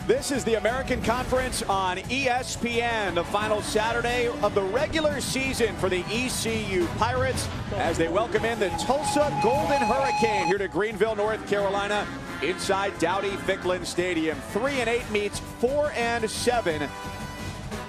This is the American Conference on ESPN, the final Saturday of the regular season for the ECU Pirates as they welcome in the Tulsa Golden Hurricane here to Greenville, North Carolina, inside Dowdy-Ficklin Stadium. 3-8 meets 4-7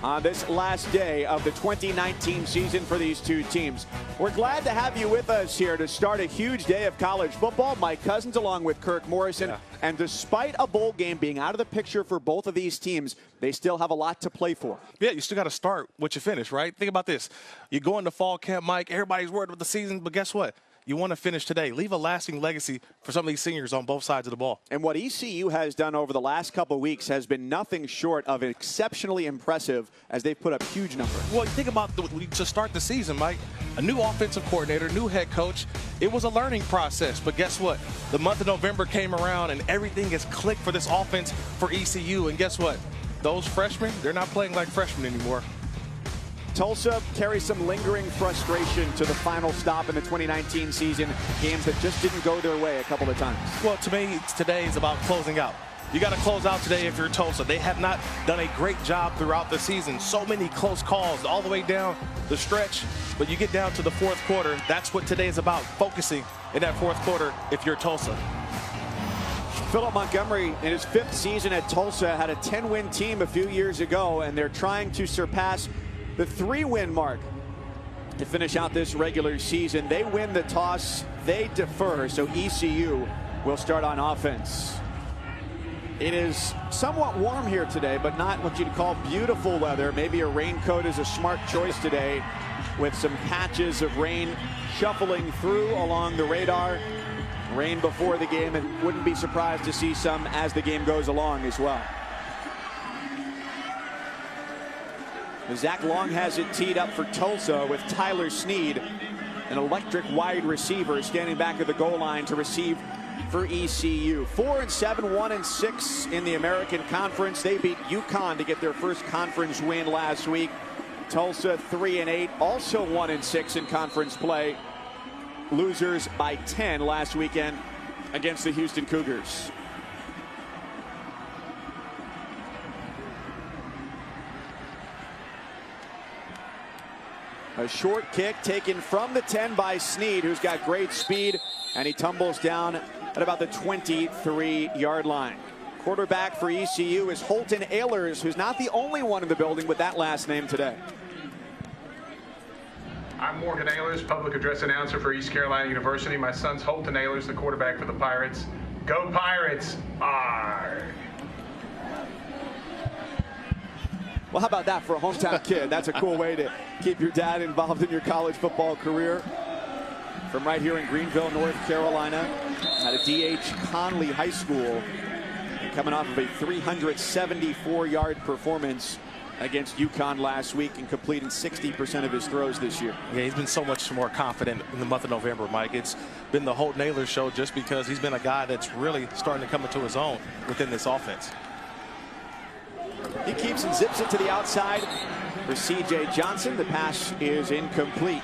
on this last day of the 2019 season for these two teams. We're glad to have you with us here to start a huge day of college football. Mike Cousins along with Kirk Morrison. And despite a bowl game being out of the picture for both of these teams, they still have a lot to play for. Yeah, you still got to start what you finish, right? Think about this. You go into fall camp, Mike, everybody's worried about the season, but guess what? You want to finish today. Leave a lasting legacy for some of these seniors on both sides of the ball. And what ECU has done over the last couple of weeks has been nothing short of exceptionally impressive as they've put up huge numbers. Well, think about to start the season, Mike. A new offensive coordinator, new head coach. It was a learning process, but guess what? The month of November came around and everything has clicked for this offense for ECU. And guess what? Those freshmen, they're not playing like freshmen anymore. Tulsa carries some lingering frustration to the final stop in the 2019 season. Games that just didn't go their way a couple of times. Well, to me, today is about closing out. You got to close out today if you're Tulsa. They have not done a great job throughout the season. So many close calls all the way down the stretch. But you get down to the fourth quarter. That's what today is about, focusing in that fourth quarter if you're Tulsa. Philip Montgomery, in his 5th season at Tulsa, had a 10-win team a few years ago, and they're trying to surpass the 3-win mark to finish out this regular season. They win the toss, they defer, so ECU will start on offense. It is somewhat warm here today, but not what you'd call beautiful weather. Maybe a raincoat is a smart choice today, with some patches of rain shuffling through along the radar. Rain before the game, and wouldn't be surprised to see some as the game goes along as well. Zach Long has it teed up for Tulsa with Tyler Snead, an electric wide receiver, standing back at the goal line to receive for ECU. 4-7, 1-6 in the American Conference. They beat UConn to get their first conference win last week. Tulsa 3-8, also 1-6 in conference play. Losers by 10 last weekend against the Houston Cougars. A short kick taken from the 10 by Snead, who's got great speed, and he tumbles down at about the 23-yard line. Quarterback for ECU is Holton Ehlers, who's not the only one in the building with that last name today. I'm Morgan Ehlers, public address announcer for East Carolina University. My son's Holton Ehlers, the quarterback for the Pirates. Go Pirates! Arr! Well, how about that for a hometown kid? That's a cool way to keep your dad involved in your college football career. From right here in Greenville, North Carolina, at a D.H. Conley High School, and coming off of a 374-yard performance against UConn last week and completing 60% of his throws this year. Yeah, he's been so much more confident in the month of November, Mike. It's been the Holton Ehlers show just because he's been a guy that's really starting to come into his own within this offense. He keeps and zips it to the outside for C.J. Johnson. The pass is incomplete.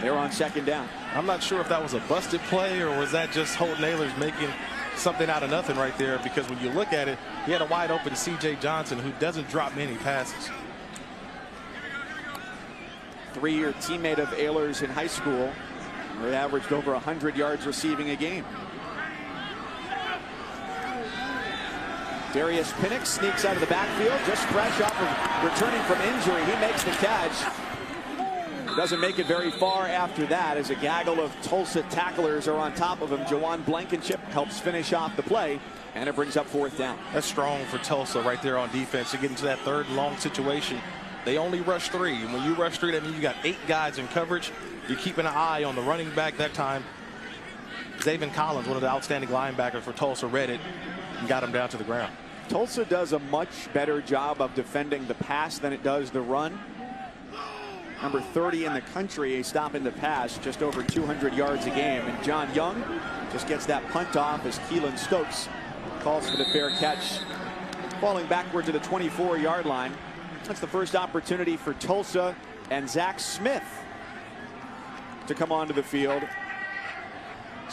They're on second down. I'm not sure if that was a busted play or was that just Holton Ehlers making something out of nothing right there, because when you look at it, he had a wide open C.J. Johnson who doesn't drop many passes. 3-year teammate of Ehlers in high school. They averaged over 100 yards receiving a game. Darius Pinnock sneaks out of the backfield, just fresh off of returning from injury. He makes the catch. Doesn't make it very far after that as a gaggle of Tulsa tacklers are on top of him. Jawan Blankenship helps finish off the play, and it brings up fourth down. That's strong for Tulsa right there on defense to get into that third and long situation. They only rush 3. And when you rush 3, that means you got 8 guys in coverage. You're keeping an eye on the running back that time. Zaven Collins, one of the outstanding linebackers for Tulsa, read it and got him down to the ground. Tulsa does a much better job of defending the pass than it does the run. Number 30 in the country, a stop in the pass, just over 200 yards a game. And John Young just gets that punt off as Keelan Stokes calls for the fair catch, falling backward to the 24-yard line. That's the first opportunity for Tulsa and Zach Smith to come onto the field.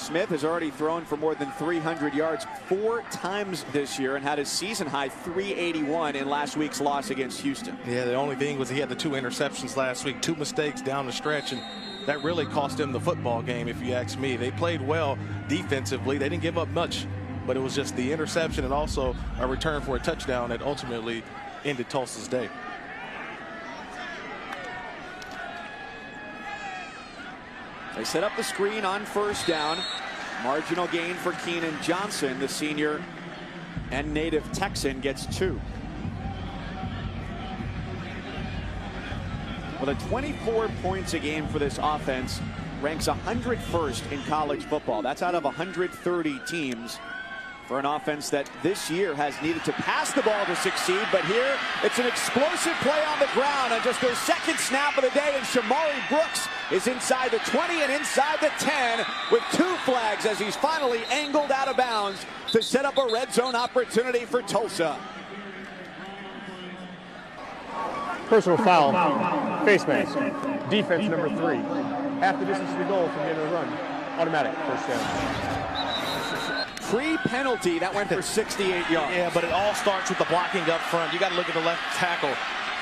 Smith has already thrown for more than 300 yards 4 times this year and had his season high 381 in last week's loss against Houston. Yeah, the only thing was he had the 2 interceptions last week, 2 mistakes down the stretch, and that really cost him the football game, if you ask me. They played well defensively. They didn't give up much, but it was just the interception and also a return for a touchdown that ultimately ended Tulsa's day. They set up the screen on first down. Marginal gain for Keenan Johnson. The senior and native Texan gets 2. With a 24 points a game for this offense, ranks 101st in college football. That's out of 130 teams for an offense that this year has needed to pass the ball to succeed. But here, it's an explosive play on the ground on just their second snap of the day, and Shamari Brooks is inside the 20 and inside the 10 with 2 flags as he's finally angled out of bounds to set up a red zone opportunity for Tulsa. Personal foul, face mask, defense number 3. Half the distance to the goal from the end of the run. Automatic, first down. Pre-penalty, that went for 68 yards. Yeah, but it all starts with the blocking up front. You got to look at the left tackle,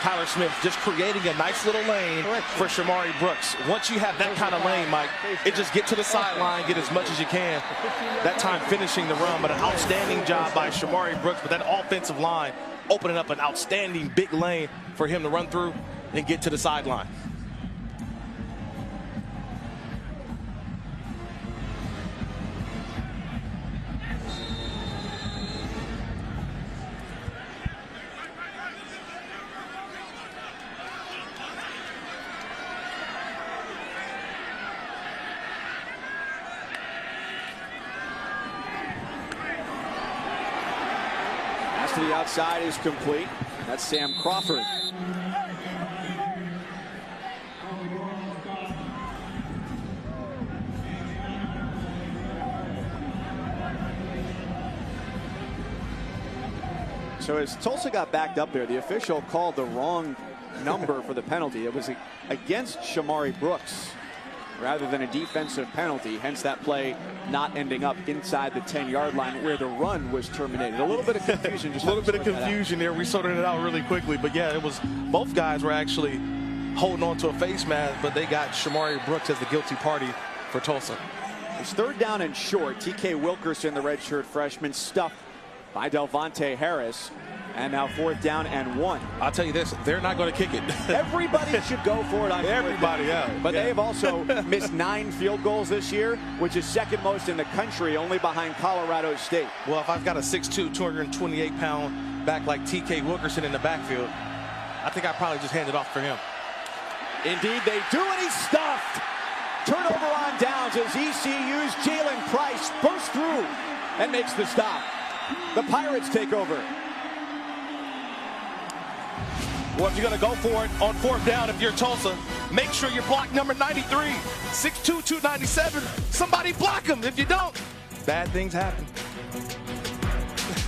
Tyler Smith, just creating a nice little lane for Shamari Brooks. Once you have that kind of lane, Mike, it just get to the sideline, get as much as you can. That time finishing the run, but an outstanding job by Shamari Brooks. But that offensive line opening up an outstanding big lane for him to run through and get to the sideline. To the outside is complete. That's Sam Crawford. So as Tulsa got backed up there, the official called the wrong number for the penalty. It was against Shamari Brooks rather than a defensive penalty, hence that play not ending up inside the 10-yard line where the run was terminated. A little bit of confusion. Just a little bit of confusion there. We sorted it out really quickly, but yeah, it was both guys were actually holding on to a face mask, but they got Shamari Brooks as the guilty party for Tulsa. It's 3rd down and short. TK Wilkerson, the redshirt freshman, stuffed by Delvonte Harris. And now 4th down and 1. I'll tell you this, they're not going to kick it. Everybody should go for it on everybody, yeah. But they have also missed 9 field goals this year, which is 2nd most in the country, only behind Colorado State. Well, if I've got a 6'2", 228-pound back like TK Wilkerson in the backfield, I think I probably just hand it off for him. Indeed, they do, and he's stuffed. Turnover on downs as ECU's Jalen Price bursts through and makes the stop. The Pirates take over. Well, if you're going to go for it on 4th down, if you're Tulsa, make sure you block number 93, 6'2", 297. Somebody block him. If you don't, bad things happen.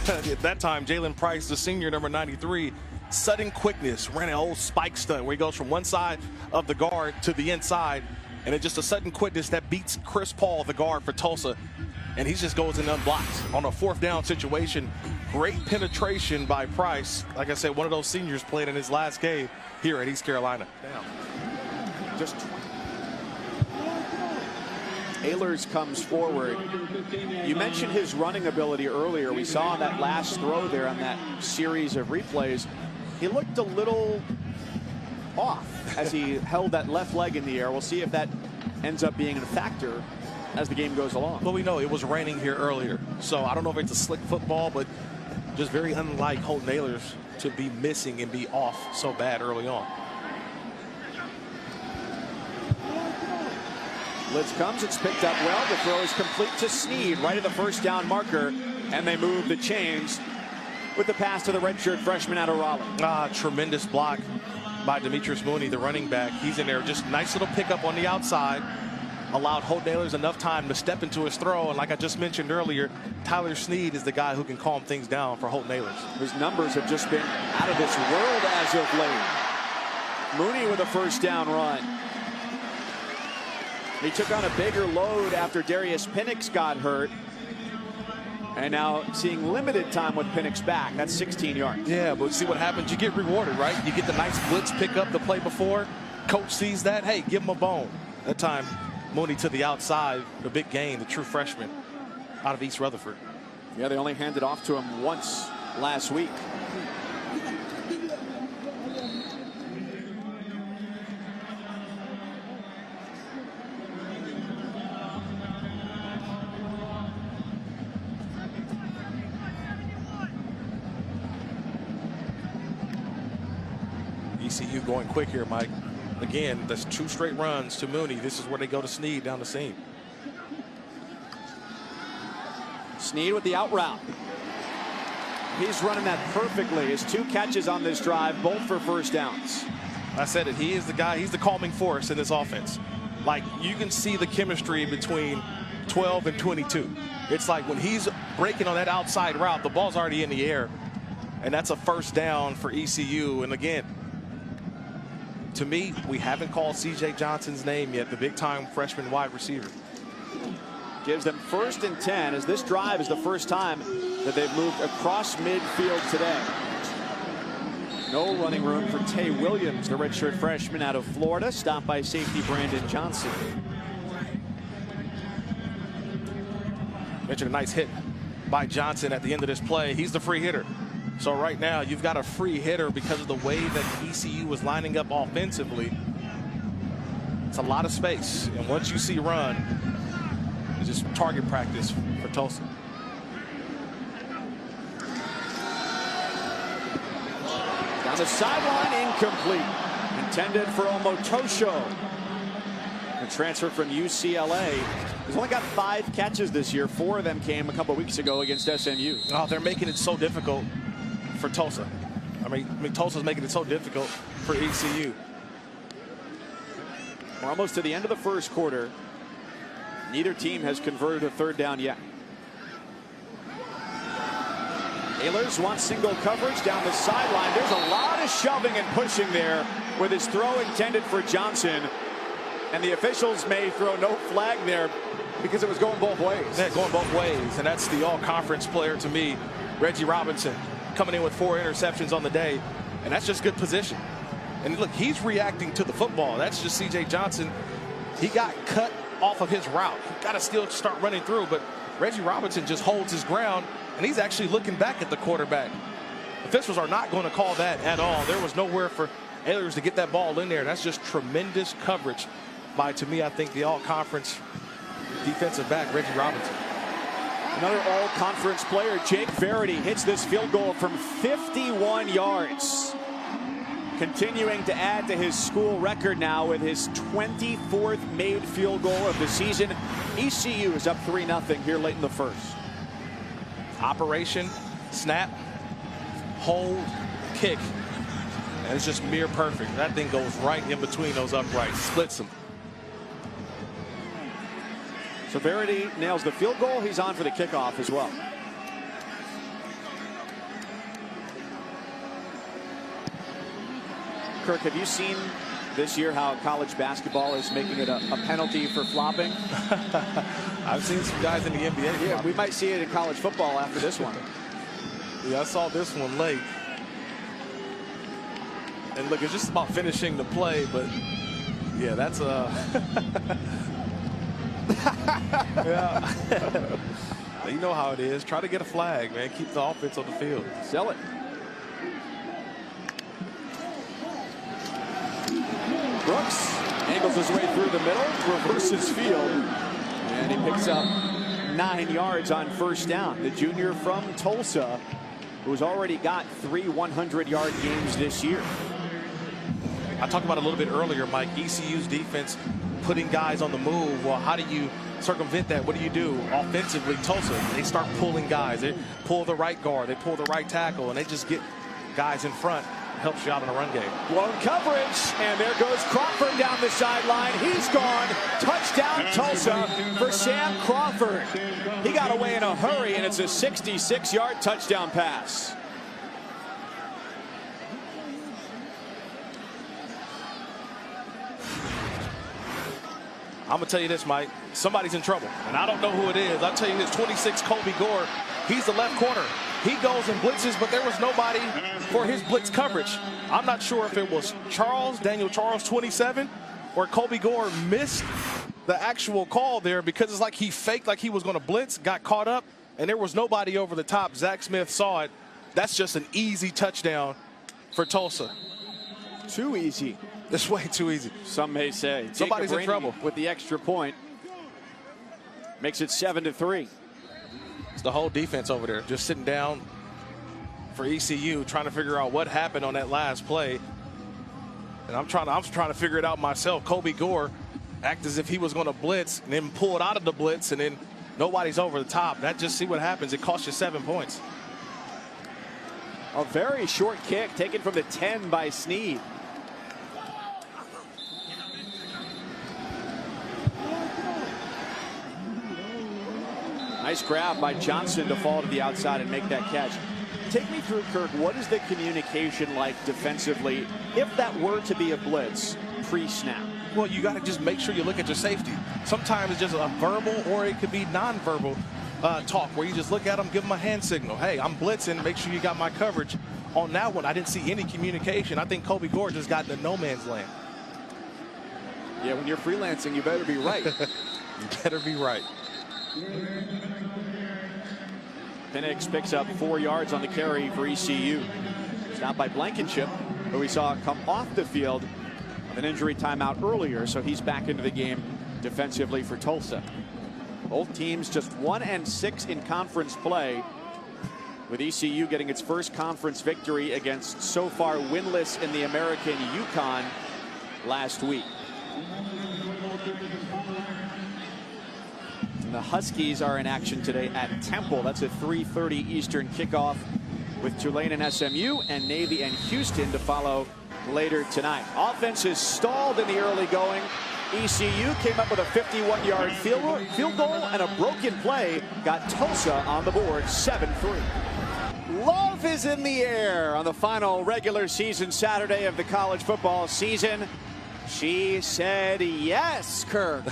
At that time, Jalen Price, the senior, number 93, sudden quickness, ran an old spike stunt where he goes from one side of the guard to the inside, and it's just a sudden quickness that beats Chris Paul, the guard for Tulsa, and he just goes and unblocks on a 4th down situation. Great penetration by Price. Like I said, one of those seniors played in his last game here at East Carolina. Just Ehlers comes forward. You mentioned his running ability earlier. We saw that last throw there on that series of replays. He looked a little off as he held that left leg in the air. We'll see if that ends up being a factor as the game goes along. Well, we know it was raining here earlier, so I don't know if it's a slick football, but just very unlike Holton Ehlers to be missing and be off so bad early on. Blitz comes, it's picked up well. The throw is complete to Sneed, right at the 1st down marker, and they move the chains with the pass to the redshirt freshman out of Raleigh. Tremendous block by Demetrius Mooney, the running back. He's in there, just nice little pickup on the outside. Allowed Holton Ehlers enough time to step into his throw, and like I just mentioned earlier, Tyler Sneed is the guy who can calm things down for Holton Ehlers. His numbers have just been out of this world as of late. Mooney with a 1st down run. He took on a bigger load after Darius Penix got hurt. And now seeing limited time with Penix back. That's 16 yards. Yeah, but see what happens. You get rewarded, right? You get the nice blitz pickup the play before. Coach sees that. Hey, give him a bone. That time, Mooney to the outside. The big gain, the true freshman out of East Rutherford. Yeah, they only handed off to him once last week. ECU going quick here, Mike. Again, that's 2 straight runs to Mooney. This is where they go to Snead down the seam. Snead with the out route. He's running that perfectly. His 2 catches on this drive, both for first downs. I said it. He is the guy. He's the calming force in this offense. Like, you can see the chemistry between 12 and 22. It's like when he's breaking on that outside route, the ball's already in the air. And that's a first down for ECU. And again, to me, we haven't called C.J. Johnson's name yet, the big-time freshman wide receiver. Gives them 1st and 10 as this drive is the first time that they've moved across midfield today. No running room for Tay Williams, the redshirt freshman out of Florida, stopped by safety Brandon Johnson. Mentioned a nice hit by Johnson at the end of this play. He's the free hitter. So right now you've got a free hitter because of the way that ECU was lining up offensively. It's a lot of space, and once you see run, it's just target practice for Tulsa. Down the sideline, incomplete. Intended for Omotosho. A transfer from UCLA. He's only got 5 catches this year. 4 of them came a couple weeks ago against SMU. Oh, they're making it so difficult for Tulsa. I mean Tulsa's making it so difficult for ECU. We're almost to the end of the first quarter. Neither team has converted a 3rd down yet. Ehlers wants single coverage down the sideline. There's a lot of shoving and pushing there with his throw intended for Johnson. And the officials may throw no flag there because it was going both ways. Yeah, going both ways. And that's the all-conference player to me, Reggie Robinson, coming in with 4 interceptions on the day. And that's just good position. And look, he's reacting to the football. That's just C.J. Johnson. He got cut off of his route. He got to still start running through, but Reggie Robinson just holds his ground, and he's actually looking back at the quarterback. Officials are not going to call that at all. There was nowhere for Ehlers to get that ball in there. That's just tremendous coverage by, to me, I think the all-conference defensive back, Reggie Robinson. Another all-conference player, Jake Verity, hits this field goal from 51 yards. Continuing to add to his school record now with his 24th made field goal of the season. ECU is up 3-0 here late in the first. Operation, snap, hold, kick. And it's just near perfect. That thing goes right in between those uprights, splits them. So Verity nails the field goal. He's on for the kickoff as well. Kirk, have you seen this year how college basketball is making it a penalty for flopping? I've seen some guys in the NBA. Yeah, we might see it in college football after this one. Yeah, I saw this one late. And look, it's just about finishing the play, but yeah, that's a... yeah. You know how it is. Try to get a flag, man. Keep the offense on the field. Sell it. Brooks angles his way through the middle, reverses field, and he picks up 9 yards on first down. The junior from Tulsa, who's already got 3 100-yard games this year. I talked about it a little bit earlier, Mike. ECU's defense putting guys on the move. Well, how do you circumvent that? What do you do? Offensively, Tulsa, they start pulling guys. They pull the right guard, they pull the right tackle, and they just get guys in front. Helps you out in the run game. Blown coverage, and there goes Crawford down the sideline. He's gone. Touchdown Tulsa for Sam Crawford. He got away in a hurry, and it's a 66-yard touchdown pass. I'm going to tell you this, Mike. Somebody's in trouble, and I don't know who it is. I'll tell you this, 26, Colby Gore. He's the left corner. He goes and blitzes, but there was nobody for his blitz coverage. I'm not sure if it was Daniel Charles, 27, or Colby Gore missed the actual call there because it's like he faked like he was going to blitz, got caught up, and there was nobody over the top. Zach Smith saw it. That's just an easy touchdown for Tulsa. Too easy. It's way too easy. Some may say. Somebody's Jacob in trouble with the extra point. Makes it 7-3. It's the whole defense over there just sitting down for ECU, trying to figure out what happened on that last play. And I'm trying to figure it out myself. Colby Gore act as if he was going to blitz and then pull it out of the blitz, and then nobody's over the top. That just see what happens. It costs you 7 points. A very short kick taken from the 10 by Snead. Nice grab by Johnson to fall to the outside and make that catch. Take me through, Kirk, what is the communication like defensively if that were to be a blitz pre-snap? Well, you got to just make sure you look at your safety. Sometimes it's just a verbal, or it could be non-verbal talk where you just look at them, give them a hand signal. Hey, I'm blitzing. Make sure you got my coverage. On that one, I didn't see any communication. I think Colby Gore just got into no man's land. Yeah, when you're freelancing, you better be right. You better be right. Penix picks up 4 yards on the carry for ECU. Stopped by Blankenship, who we saw come off the field with an injury timeout earlier, so he's back into the game defensively for Tulsa. Both teams just 1-6 in conference play, with ECU getting its first conference victory against so far winless in the American UConn last week. And the Huskies are in action today at Temple. That's a 3:30 Eastern kickoff with Tulane and SMU and Navy and Houston to follow later tonight. Offense is stalled in the early going. ECU came up with a 51-yard field goal, and a broken play got Tulsa on the board, 7-3. Love is in the air on the final regular season Saturday of the college football season. She said yes, Kirk.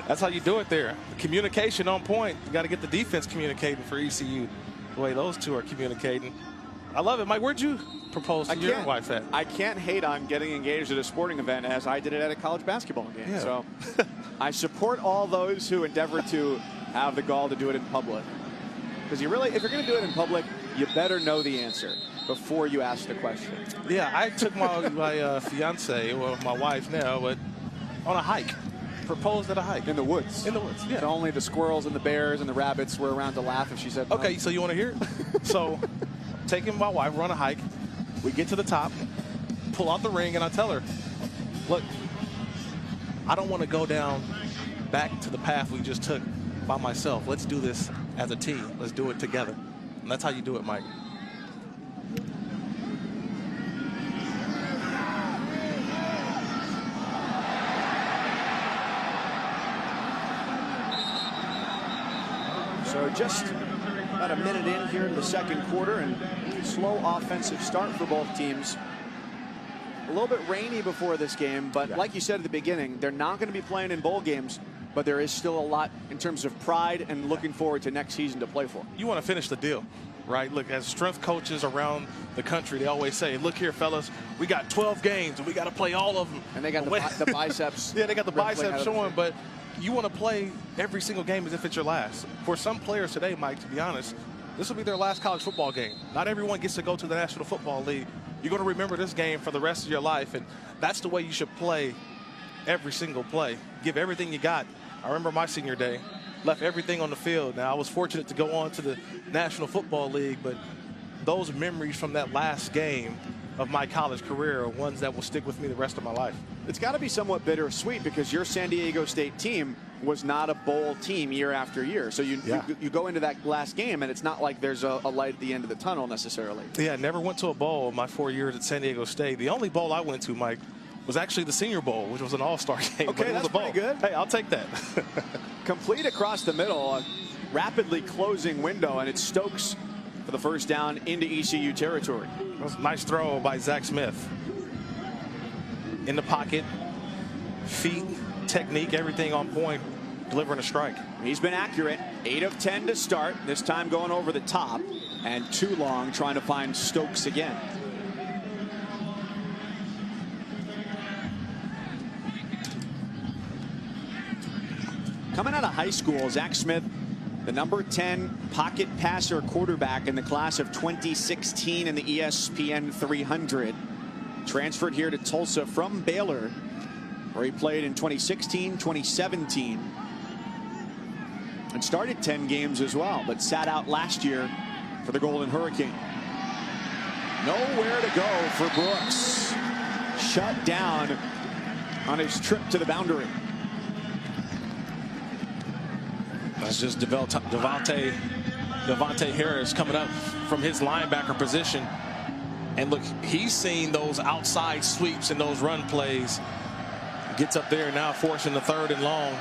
That's how you do it there. Communication on point. You got to get the defense communicating for ECU the way those two are communicating. I love it. Mike, where'd you propose to your wife at? I can't hate on getting engaged at a sporting event as I did it at a college basketball game. Yeah. So I support all those who endeavor to have the gall to do it in public. Because if you're going to do it in public, you better know the answer before you ask the question. Yeah, I took my fiance, well, my wife now, but on a hike. Proposed at a hike. In the woods. In the woods, yeah. So only the squirrels and the bears and the rabbits were around to laugh if she said no. Okay, so you want to hear it? So, taking my wife, we're on a hike. We get to the top, pull out the ring, and I tell her, look, I don't want to go down back to the path we just took by myself. Let's do this as a team. Let's do it together. And that's how you do it, Mike. So just about a minute in here in the second quarter, and slow offensive start for both teams. A little bit rainy before this game, but like you said at the beginning, they're not going to be playing in bowl games, but there is still a lot in terms of pride and looking forward to next season to play for. You want to finish the deal, right? Look, as strength coaches around the country, they always say, look here, fellas, we got 12 games, and we got to play all of them. And they got the biceps. Yeah, they got the biceps showing, but you want to play every single game as if it's your last. For some players today, Mike, to be honest, this will be their last college football game. Not everyone gets to go to the National Football League. You're going to remember this game for the rest of your life, and that's the way you should play every single play. Give everything you got. I remember my senior day, left everything on the field. Now, I was fortunate to go on to the National Football League, but those memories from that last game of my college career are ones that will stick with me the rest of my life. It's got to be somewhat bittersweet because your San Diego State team was not a bowl team year after year. So you go into that last game, and it's not like there's a light at the end of the tunnel necessarily. Yeah, I never went to a bowl in my 4 years at San Diego State. The only bowl I went to, Mike, was actually the Senior Bowl, which was an all-star game. Okay, that's pretty good. Hey, I'll take that. Complete across the middle, a rapidly closing window, and it's Stokes for the first down into ECU territory. That was a nice throw by Zach Smith. In the pocket, feet technique, everything on point, delivering a strike. He's been accurate. 8 of 10 to start. This time going over the top. And too long trying to find Stokes again. Coming out of high school, Zach Smith, the number 10 pocket passer quarterback in the class of 2016 in the ESPN 300. Transferred here to Tulsa from Baylor, where he played in 2016, 2017. And started 10 games as well, but sat out last year for the Golden Hurricane. Nowhere to go for Brooks. Shut down on his trip to the boundary. That's just Devontae Harris coming up from his linebacker position. And look, he's seen those outside sweeps and those run plays. Gets up there now, forcing the 3rd and long.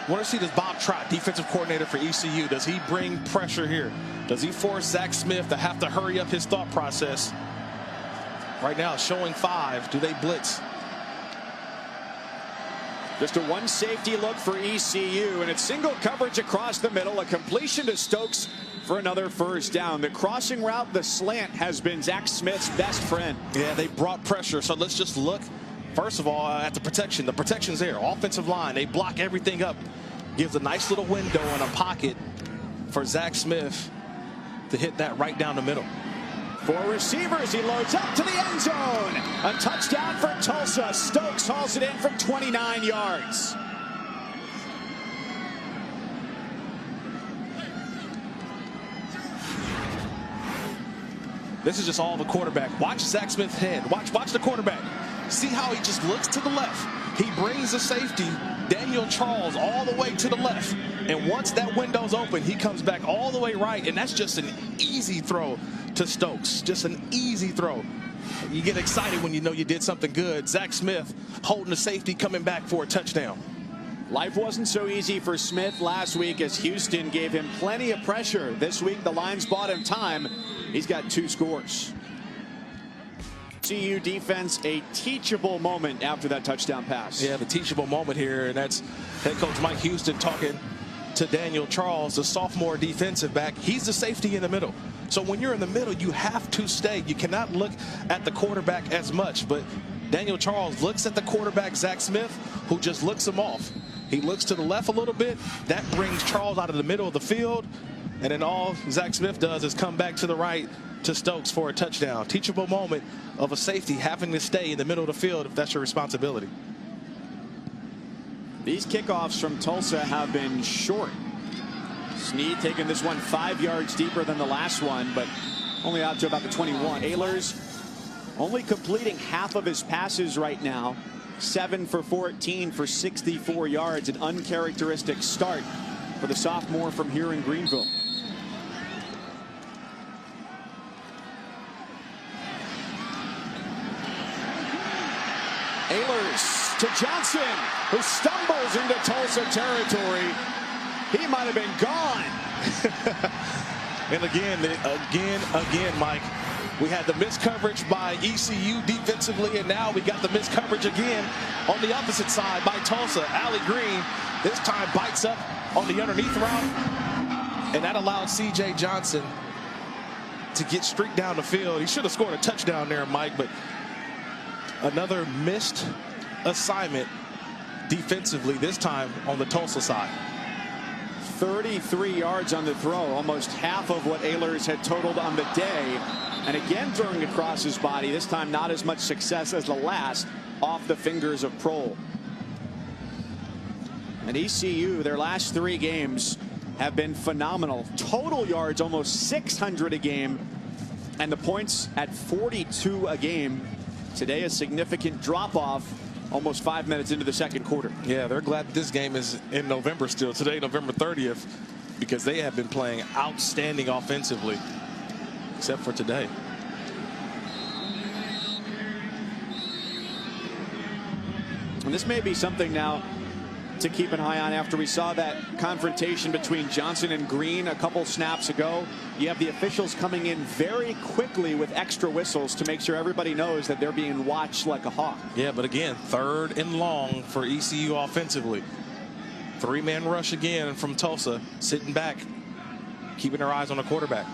Want to see this Bob Trott, defensive coordinator for ECU. Does he bring pressure here? Does he force Zach Smith to have to hurry up his thought process? Right now, showing 5. Do they blitz? Just a 1 safety look for ECU, and it's single coverage across the middle. A completion to Stokes for another first down. The crossing route, the slant, has been Zach Smith's best friend. Yeah, they brought pressure. So let's just look, first of all, at the protection. The protection's there. Offensive line, they block everything up. Gives a nice little window and a pocket for Zach Smith to hit that right down the middle. 4 receivers, he loads up to the end zone. A touchdown for Tulsa. Stokes hauls it in from 29 yards. This is just all the quarterback. Watch Zach Smith's head. Watch the quarterback. See how he just looks to the left. He brings the safety, Daniel Charles, all the way to the left. And once that window's open, he comes back all the way right. And that's just an easy throw to Stokes. Just an easy throw. You get excited when you know you did something good. Zach Smith holding the safety, coming back for a touchdown. Life wasn't so easy for Smith last week as Houston gave him plenty of pressure. This week, the Lions bought him time. He's got 2 scores. CU defense, a teachable moment after that touchdown pass. Yeah, the teachable moment here, and that's head coach Mike Houston talking to Daniel Charles, the sophomore defensive back. He's the safety in the middle. So when you're in the middle, you have to stay. You cannot look at the quarterback as much, but Daniel Charles looks at the quarterback, Zach Smith, who just looks him off. He looks to the left a little bit. That brings Charles out of the middle of the field. And then all Zach Smith does is come back to the right to Stokes for a touchdown. Teachable moment of a safety having to stay in the middle of the field if that's your responsibility. These kickoffs from Tulsa have been short. Snead taking this one 5 yards deeper than the last one, but only out to about the 21. Ehlers only completing half of his passes right now. 7 for 14 for 64 yards. An uncharacteristic start for the sophomore from here in Greenville. Ehlers to Johnson, who stumbles into Tulsa territory. He might have been gone. And again, Mike, we had the missed coverage by ECU defensively, and now we got the missed coverage again on the opposite side by Tulsa. Allie Green this time bites up on the underneath route, and that allowed C.J. Johnson to get streaked down the field. He should have scored a touchdown there, Mike, but another missed assignment defensively, this time on the Tulsa side. 33 yards on the throw, almost half of what Ehlers had totaled on the day. And again throwing across his body, this time not as much success as the last, off the fingers of Prohl. And ECU, their last 3 games have been phenomenal. Total yards almost 600 a game, and the points at 42 a game. Today a significant drop-off almost 5 minutes into the second quarter. Yeah, they're glad that this game is in November still. Today, November 30th, because they have been playing outstanding offensively, except for today. And this may be something now to keep an eye on after we saw that confrontation between Johnson and Green a couple snaps ago. You have the officials coming in very quickly with extra whistles to make sure everybody knows that they're being watched like a hawk. Yeah, but again, 3rd and long for ECU offensively. 3-man rush again from Tulsa, sitting back, keeping their eyes on the quarterback.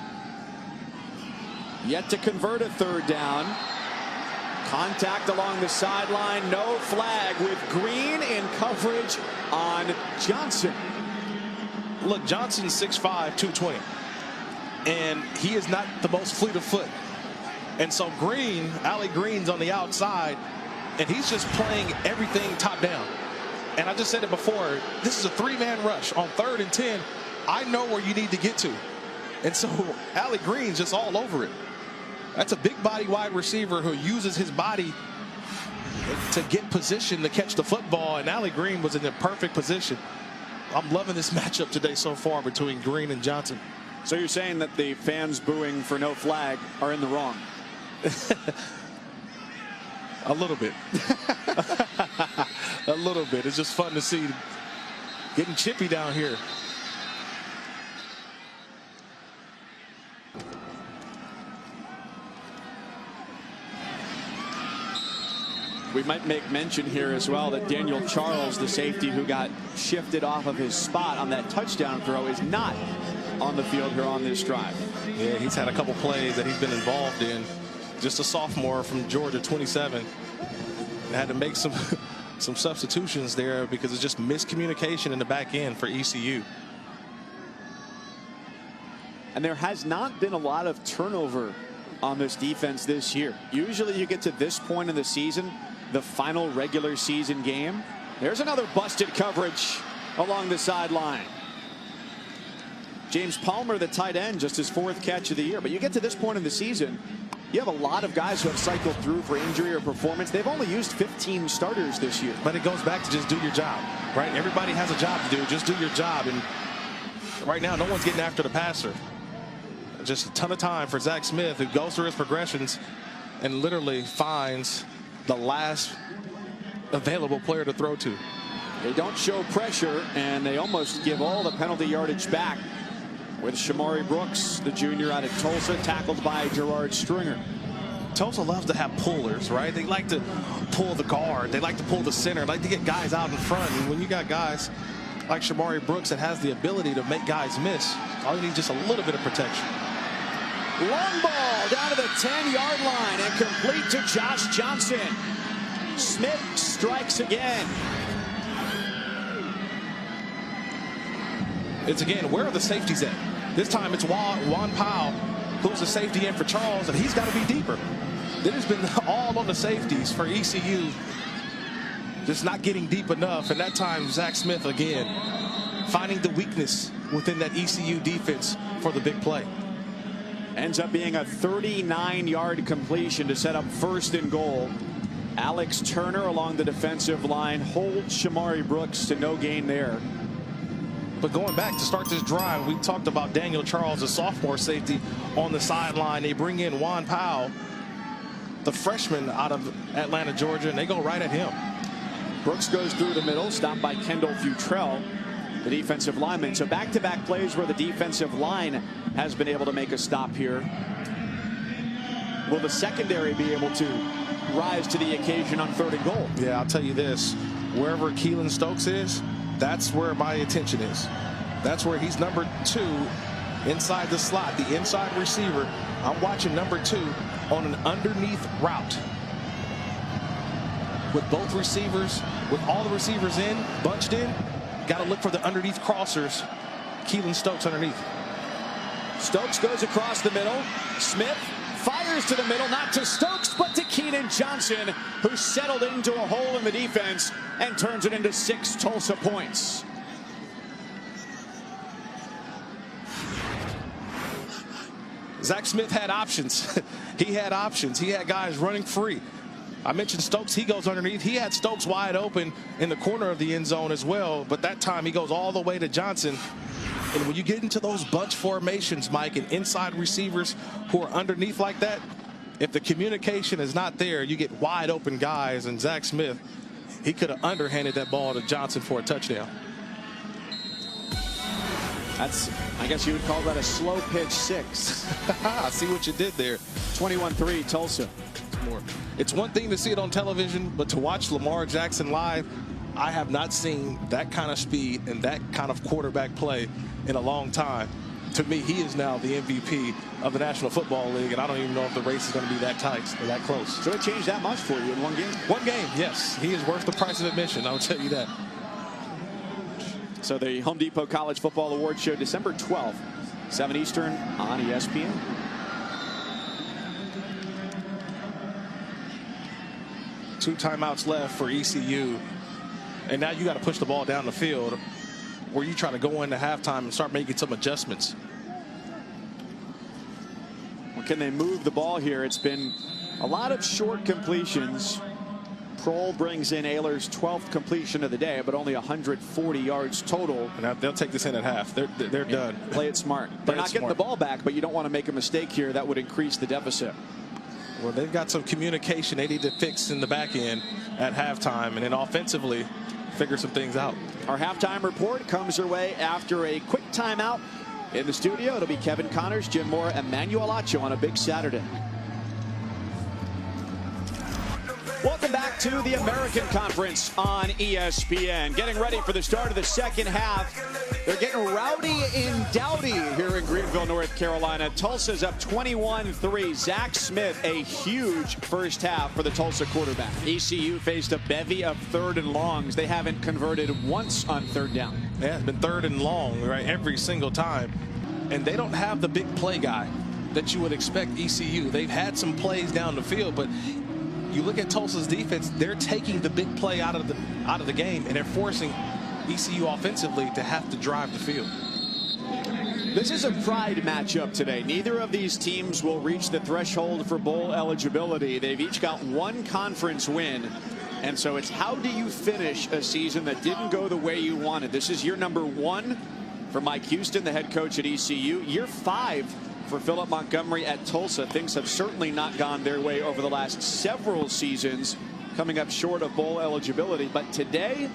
Yet to convert a 3rd down. Contact along the sideline, no flag with Green in coverage on Johnson. Look, Johnson's 6'5", 220, and he is not the most fleet of foot. And so Green, Allie Green's on the outside, and he's just playing everything top down. And I just said it before, this is a 3-man rush on 3rd and 10. I know where you need to get to. And so Allie Green's just all over it. That's a big body wide receiver who uses his body to get position to catch the football, and Allie Green was in the perfect position. I'm loving this matchup today so far between Green and Johnson. So you're saying that the fans booing for no flag are in the wrong? A little bit. A little bit. It's just fun to see. Getting chippy down here. We might make mention here as well that Daniel Charles, the safety who got shifted off of his spot on that touchdown throw, is not on the field here on this drive. Yeah, he's had a couple plays that he's been involved in. Just a sophomore from Georgia, 27. Had to make some substitutions there because it's just miscommunication in the back end for ECU. And there has not been a lot of turnover on this defense this year. Usually you get to this point in the season, the final regular season game. There's another busted coverage along the sideline. James Palmer, the tight end, just his 4th catch of the year. But you get to this point in the season, you have a lot of guys who have cycled through for injury or performance. They've only used 15 starters this year. But it goes back to just do your job, right? Everybody has a job to do. Just do your job. And right now, no one's getting after the passer. Just a ton of time for Zach Smith, who goes through his progressions and literally finds the last available player to throw to. They don't show pressure, and they almost give all the penalty yardage back with Shamari Brooks, the junior out of Tulsa, tackled by Gerard Stringer. Tulsa loves to have pullers, right? They like to pull the guard. They like to pull the center. They like to get guys out in front. And when you got guys like Shamari Brooks that has the ability to make guys miss, all you need is just a little bit of protection. Long ball down to the 10-yard line and complete to Josh Johnson. Smith strikes again. It's again, where are the safeties at? This time it's Juan Powell, who's the safety in for Charles, and he's got to be deeper. It has been all on the safeties for ECU, just not getting deep enough. And that time, Zach Smith again, finding the weakness within that ECU defense for the big play. Ends up being a 39-yard completion to set up 1st and goal. Alex Turner along the defensive line holds Shamari Brooks to no gain there. But going back to start this drive, we talked about Daniel Charles, a sophomore safety, on the sideline. They bring in Juan Powell, the freshman out of Atlanta, Georgia, and they go right at him. Brooks goes through the middle, stopped by Kendall Futrell, the defensive lineman. So back-to-back plays where the defensive line has been able to make a stop here. Will the secondary be able to rise to the occasion on 3rd and goal? Yeah, I'll tell you this. Wherever Keelan Stokes is, that's where my attention is. That's where he's number 2 inside the slot, the inside receiver. I'm watching number 2 on an underneath route. With both receivers, with all the receivers in, bunched in, got to look for the underneath crossers. Keelan Stokes underneath. Stokes goes across the middle. Smith fires to the middle, not to Stokes, but to Keenan Johnson, who settled into a hole in the defense and turns it into 6 Tulsa points. Zach Smith had options. He had options. He had guys running free. I mentioned Stokes. He goes underneath. He had Stokes wide open in the corner of the end zone as well. But that time he goes all the way to Johnson. And when you get into those bunch formations, Mike, and inside receivers who are underneath like that, if the communication is not there, you get wide open guys. And Zach Smith, he could have underhanded that ball to Johnson for a touchdown. That's, I guess you would call that a slow pitch 6. I see what you did there. 21-3 Tulsa. It's one thing to see it on television, but to watch Lamar Jackson live, I have not seen that kind of speed and that kind of quarterback play in a long time. To me, he is now the MVP of the National Football League, and I don't even know if the race is going to be that tight or that close. So it changed that much for you in one game? One game, yes. He is worth the price of admission, I will tell you that. So the Home Depot College Football Awards Show, December 12th, 7 Eastern on ESPN. Two timeouts left for ECU. And now you got to push the ball down the field where you try to go into halftime and start making some adjustments. Well, can they move the ball here? It's been a lot of short completions. Prohl brings in Ayler's 12th completion of the day, but only 140 yards total. And they'll take this in at half. They're done. Play it smart. They're not getting the ball back, but you don't want to make a mistake here. That would increase the deficit. Well, they've got some communication they need to fix in the back end at halftime, and then offensively figure some things out. Our halftime report comes your way after a quick timeout. In the studio, it'll be Kevin Connors, Jim Moore, and Emmanuel Acho on a big Saturday. Welcome back to the American Conference on ESPN. Getting ready for the start of the second half. They're getting rowdy and dowdy here in Greenville, North Carolina. Tulsa's up 21-3. Zach Smith, a huge first half for the Tulsa quarterback. ECU faced a bevy of 3rd and longs. They haven't converted once on 3rd down. Yeah, it's been 3rd and long, right, every single time. And they don't have the big play guy that you would expect ECU. They've had some plays down the field, but you look at Tulsa's defense, they're taking the big play out of the game, and they're forcing ECU offensively to have to drive the field. This is a pride matchup today. Neither of these teams will reach the threshold for bowl eligibility. They've each got one conference win. And so it's how do you finish a season that didn't go the way you wanted? This is year number 1 for Mike Houston, the head coach at ECU. Year 5 for Philip Montgomery at Tulsa. Things have certainly not gone their way over the last several seasons, coming up short of bowl eligibility. But today,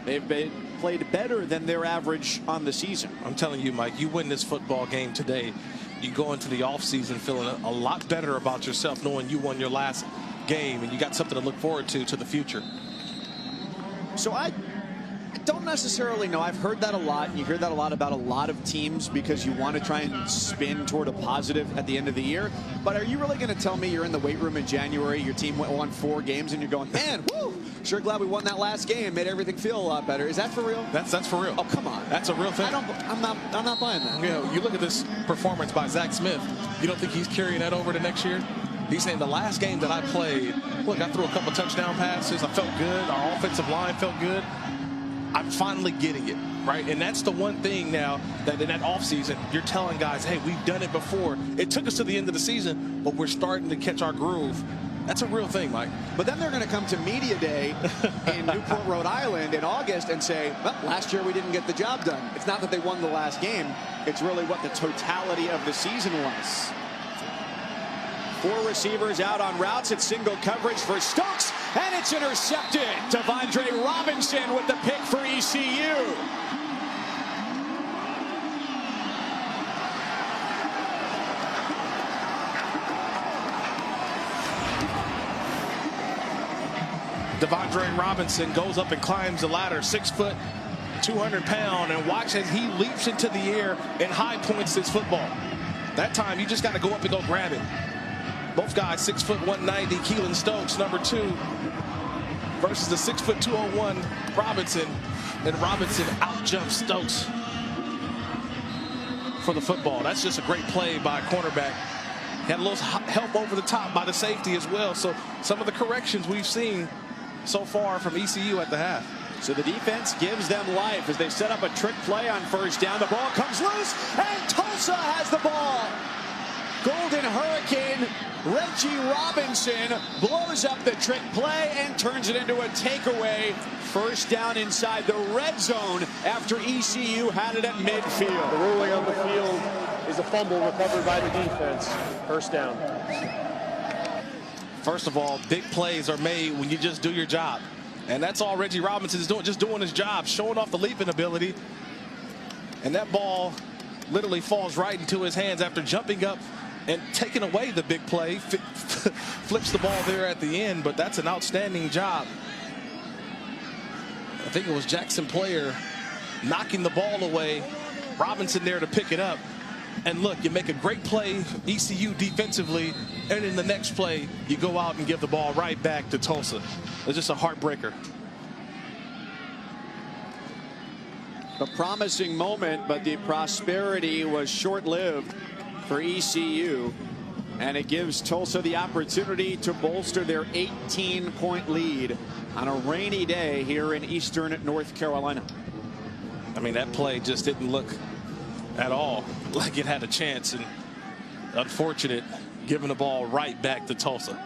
they've played better than their average on the season. I'm telling you, Mike, you win this football game today, you go into the offseason feeling a lot better about yourself, knowing you won your last game and you got something to look forward to the future. So I don't necessarily know. I've heard that a lot, and you hear that a lot about a lot of teams because you want to try and spin toward a positive at the end of the year. But are you really going to tell me you're in the weight room in January, your team won 4 games, and you're going, man, woo, sure glad we won that last game, made everything feel a lot better. Is that for real? That's for real. Oh, come on. That's a real thing. I'm not buying that. You know, you look at this performance by Zach Smith, you don't think he's carrying that over to next year? He's saying the last game that I played, look, I threw a couple touchdown passes, I felt good, our offensive line felt good. I'm finally getting it, right? And that's the one thing now that in that offseason, you're telling guys, hey, we've done it before. It took us to the end of the season, but we're starting to catch our groove. That's a real thing, Mike. But then they're going to come to Media Day in Newport, Rhode Island in August and say, well, last year we didn't get the job done. It's not that they won the last game. It's really what the totality of the season was. 4 receivers out on routes. It's single coverage for Stokes, and it's intercepted. Devondre Robinson with the pick for ECU. Devondre Robinson goes up and climbs the ladder, 6 foot, 200 pound, and watch as he leaps into the air and high points this football. That time, you just got to go up and go grab it. Both guys 6 foot 190. Keelan Stokes, number 2, versus the 6 foot 201 Robinson, and Robinson outjumps Stokes for the football. That's just a great play by a cornerback. He had a little help over the top by the safety as well. So some of the corrections we've seen so far from ECU at the half. So the defense gives them life as they set up a trick play on first down. The ball comes loose, and Tulsa has the ball. Golden Hurricane Reggie Robinson blows up the trick play and turns it into a takeaway. First down inside the red zone after ECU had it at midfield. The ruling on the field is a fumble recovered by the defense. First down. First of all, big plays are made when you just do your job. And that's all Reggie Robinson is doing, just doing his job, showing off the leaping ability. And that ball literally falls right into his hands after jumping up and taking away the big play. Flips the ball there at the end, but that's an outstanding job. I think it was Jackson Player knocking the ball away. Robinson there to pick it up. And look, you make a great play, ECU defensively, and in the next play, you go out and give the ball right back to Tulsa. It's just a heartbreaker. A promising moment, but the prosperity was short-lived for ECU. And it gives Tulsa the opportunity to bolster their 18-point lead on a rainy day here in eastern North Carolina. I mean, that play just didn't look at all like it had a chance, and unfortunate giving the ball right back to Tulsa.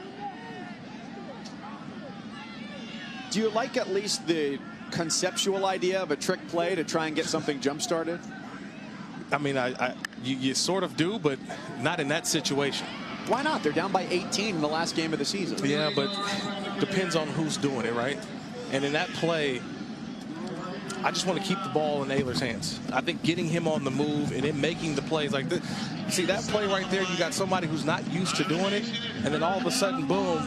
Do you like at least the conceptual idea of a trick play to try and get something jump started? I mean, you sort of do, but not in that situation. Why not? They're down by 18 in the last game of the season. Yeah, but depends on who's doing it, right? And in that play, I just want to keep the ball in Naylor's hands. I think getting him on the move and then making the plays like this. See, that play right there, you got somebody who's not used to doing it, and then all of a sudden, boom,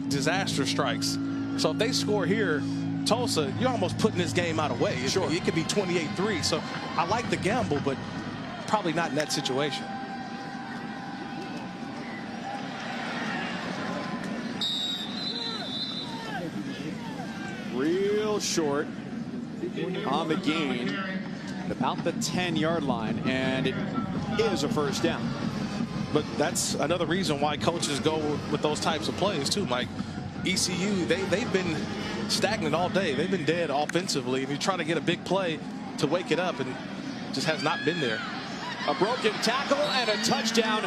disaster strikes. So if they score here, Tulsa, you're almost putting this game out of way. Sure. It could be 28-3. So I like the gamble, but probably not in that situation. Real short on the gain, about the 10-yard line, and it is a first down. But that's another reason why coaches go with those types of plays too, Mike. ECU, they've been stagnant all day. They've been dead offensively, and you try to get a big play to wake it up, and just has not been there. A broken tackle and a touchdown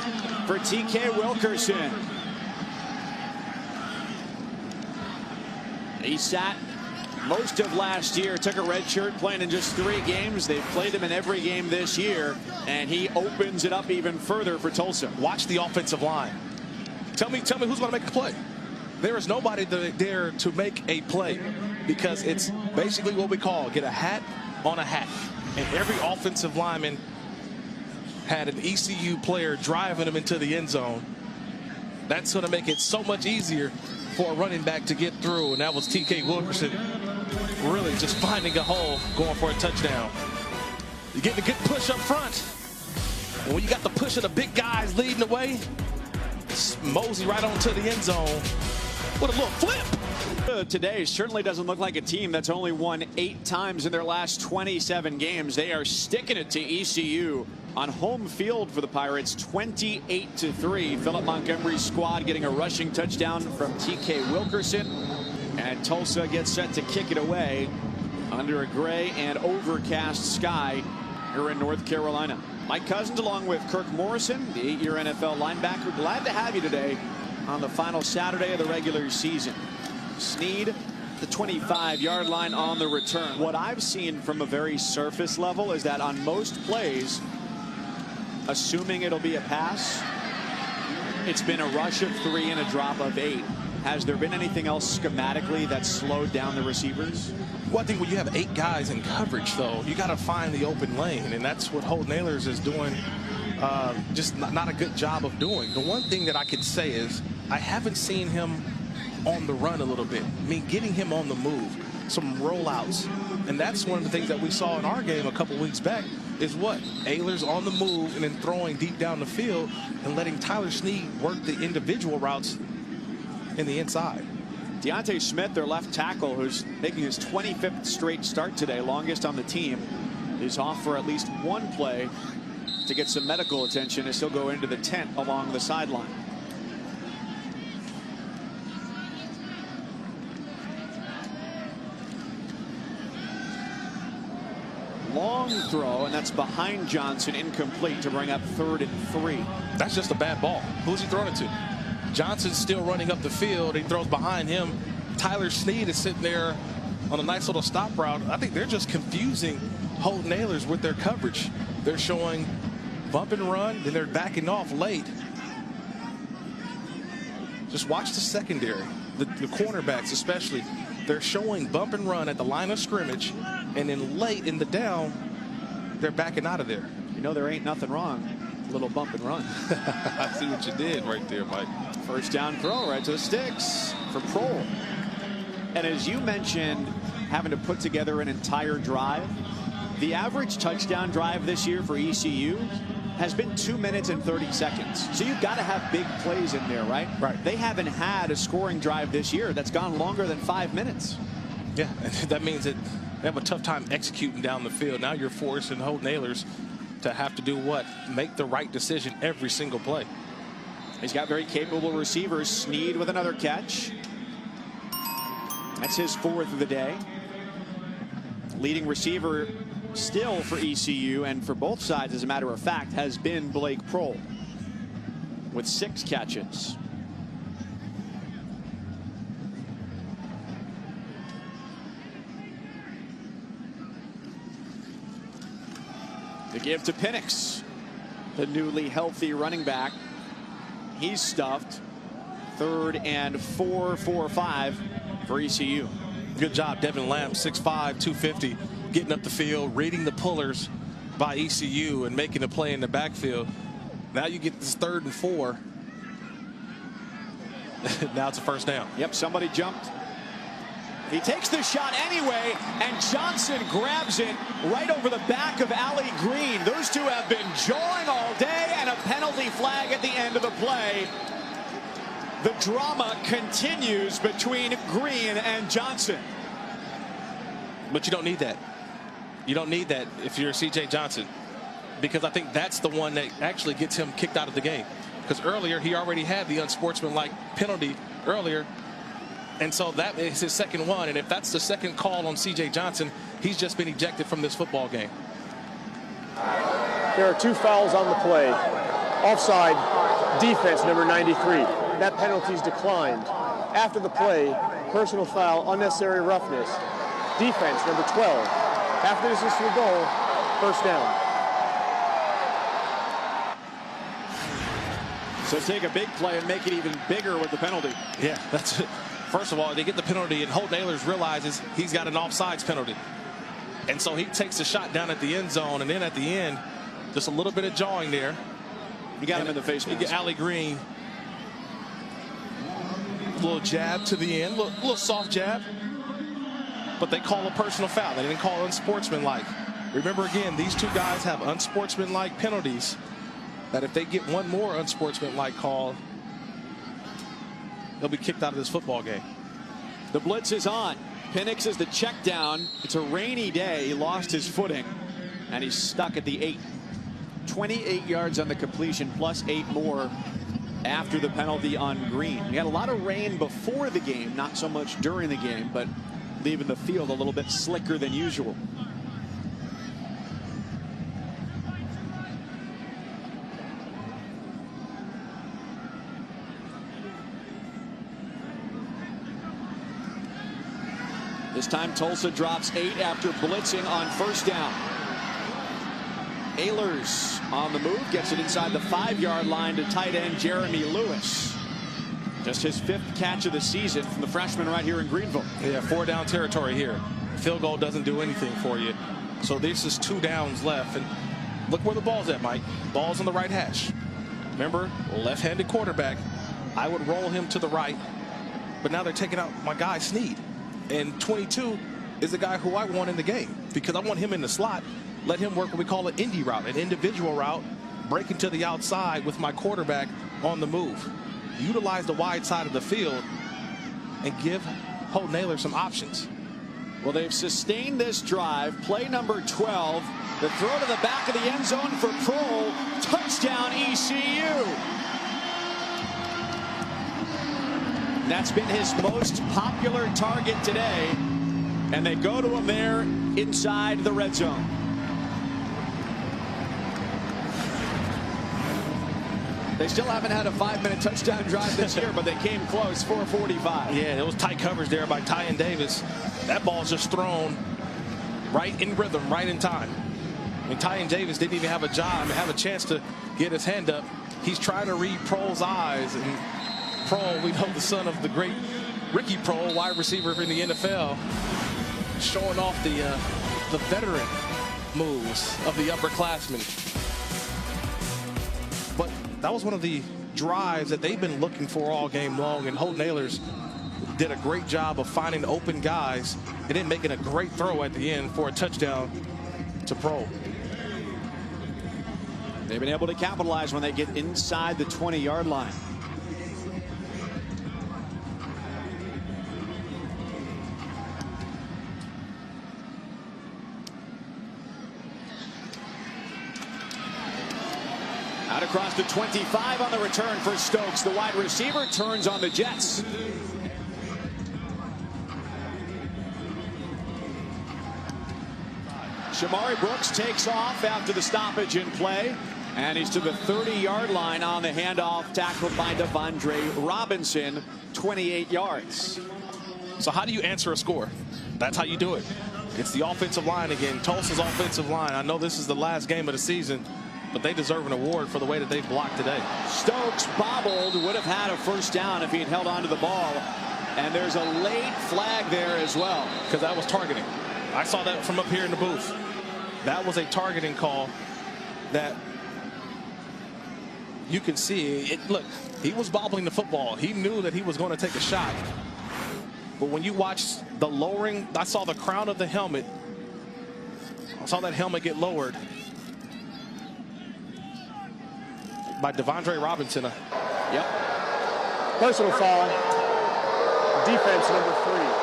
for TK Wilkerson. He sat most of last year, took a red shirt, playing in just 3 games. They've played him in every game this year, and he opens it up even further for Tulsa. Watch the offensive line. Tell me who's going to make the play. There is nobody there to make a play, because it's basically what we call get a hat on a hat. And every offensive lineman had an ECU player driving them into the end zone. That's going to make it so much easier for a running back to get through, and that was TK Wilkerson really just finding a hole, going for a touchdown. You're getting a good push up front, and when you got the push of the big guys leading the way, mosey right onto the end zone. What a little flip. Today certainly doesn't look like a team that's only won 8 times in their last 27 games. They are sticking it to ECU on home field for the Pirates, 28-3. Philip Montgomery's squad getting a rushing touchdown from TK Wilkerson, and Tulsa gets set to kick it away under a gray and overcast sky here in North Carolina. Mike Cousins along with Kirk Morrison, the 8-year NFL linebacker. Glad to have you today on the final Saturday of the regular season. Snead, the 25-yard line on the return. What I've seen from a very surface level is that on most plays, assuming it'll be a pass, it's been a rush of 3 and a drop of 8. Has there been anything else schematically that slowed down the receivers? Well, I think when you have 8 guys in coverage, though, you got to find the open lane, and that's what Holt Naylors is doing. Just not a good job of doing. The one thing that I could say is I haven't seen him on the run a little bit. I mean, getting him on the move, some rollouts. And that's one of the things that we saw in our game a couple weeks back is what? Ehlers on the move and then throwing deep down the field and letting Tyler Snead work the individual routes in the inside. Deontay Smith, their left tackle, who's making his 25th straight start today, longest on the team, is off for at least 1 play to get some medical attention and still go into the tent along the sideline. Long throw, and that's behind Johnson, incomplete, to bring up 3rd and 3. That's just a bad ball. Who's he throwing it to? Johnson's still running up the field. He throws behind him. Tyler Snead is sitting there on a nice little stop route. I think they're just confusing Holt Naylors with their coverage. They're showing bump and run, then they're backing off late. just watch the secondary, the cornerbacks especially. They're showing bump and run at the line of scrimmage, and then late in the down, they're backing out of there. You know, there ain't nothing wrong. A little bump and run. I see what you did right there, Mike. First down throw right to the sticks for Prohl. And as you mentioned, having to put together an entire drive, the average touchdown drive this year for ECU has been 2 minutes and 30 seconds. So you've got to have big plays in there, right? Right. They haven't had a scoring drive this year that's gone longer than 5 minutes. Yeah, that means that they have a tough time executing down the field. Now you're forcing Holt Nailers to have to do what? Make the right decision every single play. He's got very capable receivers. Snead with another catch. That's his 4th of the day. Leading receiver still for ECU and for both sides, as a matter of fact, has been Blake Prohl with 6 catches. To give to Penix, the newly healthy running back. He's stuffed. 3rd and 4 for 5 for ECU. Good job, Devin Lamb, 6'5", 250, getting up the field, reading the pullers by ECU and making a play in the backfield. Now you get this 3rd and 4. Now it's a first down. Yep, somebody jumped. He takes the shot anyway, and Johnson grabs it right over the back of Ali Green. Those two have been jawing all day, and a penalty flag at the end of the play. The drama continues between Green and Johnson. But you don't need that. You don't need that if you're CJ Johnson, because I think that's the one that actually gets him kicked out of the game. Because earlier he already had the unsportsmanlike penalty earlier. And so that is his second one. And if that's the second call on C.J. Johnson, he's just been ejected from this football game. There are 2 fouls on the play. Offside, defense, number 93. That penalty's declined. After the play, personal foul, unnecessary roughness. Defense, number 12. After this is the goal, first down. So take a big play and make it even bigger with the penalty. Yeah, that's it. First of all, they get the penalty, and Holt Nailers realizes he's got an offsides penalty. And so he takes a shot down at the end zone, and then at the end, just a little bit of jawing there. You got him in the face. You get Ali Green. A little jab to the end, a little soft jab. But they call a personal foul. They didn't call unsportsmanlike. Remember, again, these 2 guys have unsportsmanlike penalties that if they get one more unsportsmanlike call, they'll be kicked out of this football game. The blitz is on. Penix is the check down. It's a rainy day. He lost his footing, and he's stuck at the 8. 28 yards on the completion, plus 8 more after the penalty on Green. We had a lot of rain before the game, not so much during the game, but leaving the field a little bit slicker than usual. This time Tulsa drops 8 after blitzing on first down. Ehlers on the move, gets it inside the 5-yard line to tight end Jeremy Lewis. Just his 5th catch of the season from the freshman right here in Greenville. Yeah, 4 down territory here. Field goal doesn't do anything for you. So this is 2 downs left. And look where the ball's at, Mike. Ball's on the right hash. Remember, left-handed quarterback. I would roll him to the right. But now they're taking out my guy, Snead. And 22 is the guy who I want in the game, because I want him in the slot. Let him work what we call an indie route, an individual route, breaking to the outside with my quarterback on the move. Utilize the wide side of the field and give Holt Nailers some options. Well, they've sustained this drive. Play number 12. The throw to the back of the end zone for Prohl. Touchdown ECU. That's been his most popular target today. And they go to him there inside the red zone. They still haven't had a 5-minute touchdown drive this year, but they came close, 4:45. Yeah, it was tight coverage there by Tyen Davis. That ball's just thrown right in rhythm, right in time. I mean, Tyen Davis didn't even have a chance to get his hand up. He's trying to read Prohl's eyes, and Prohl, we know the son of the great Ricky Prohl, wide receiver in the NFL, showing off the veteran moves of the upperclassmen. But that was one of the drives that they've been looking for all game long, and Holton Ahlers did a great job of finding open guys and then making a great throw at the end for a touchdown to Prohl. They've been able to capitalize when they get inside the 20-yard line. Out across the 25 on the return for Stokes. The wide receiver turns on the Jets. Shamari Brooks takes off after the stoppage in play, and he's to the 30-yard line on the handoff, tackled by Devondre Robinson, 28 yards. So how do you answer a score? That's how you do it. It's the offensive line again, Tulsa's offensive line. I know this is the last game of the season, but they deserve an award for the way that they blocked today. Stokes bobbled, would have had a first down if he had held onto the ball. And there's a late flag there as well. Because that was targeting. I saw that from up here in the booth. That was a targeting call that you can see. Look, he was bobbling the football. He knew that he was going to take a shot. But when you watch the lowering, I saw the crown of the helmet. I saw that helmet get lowered by Devondre Robinson. Yep. Personal foul. Defense number 3.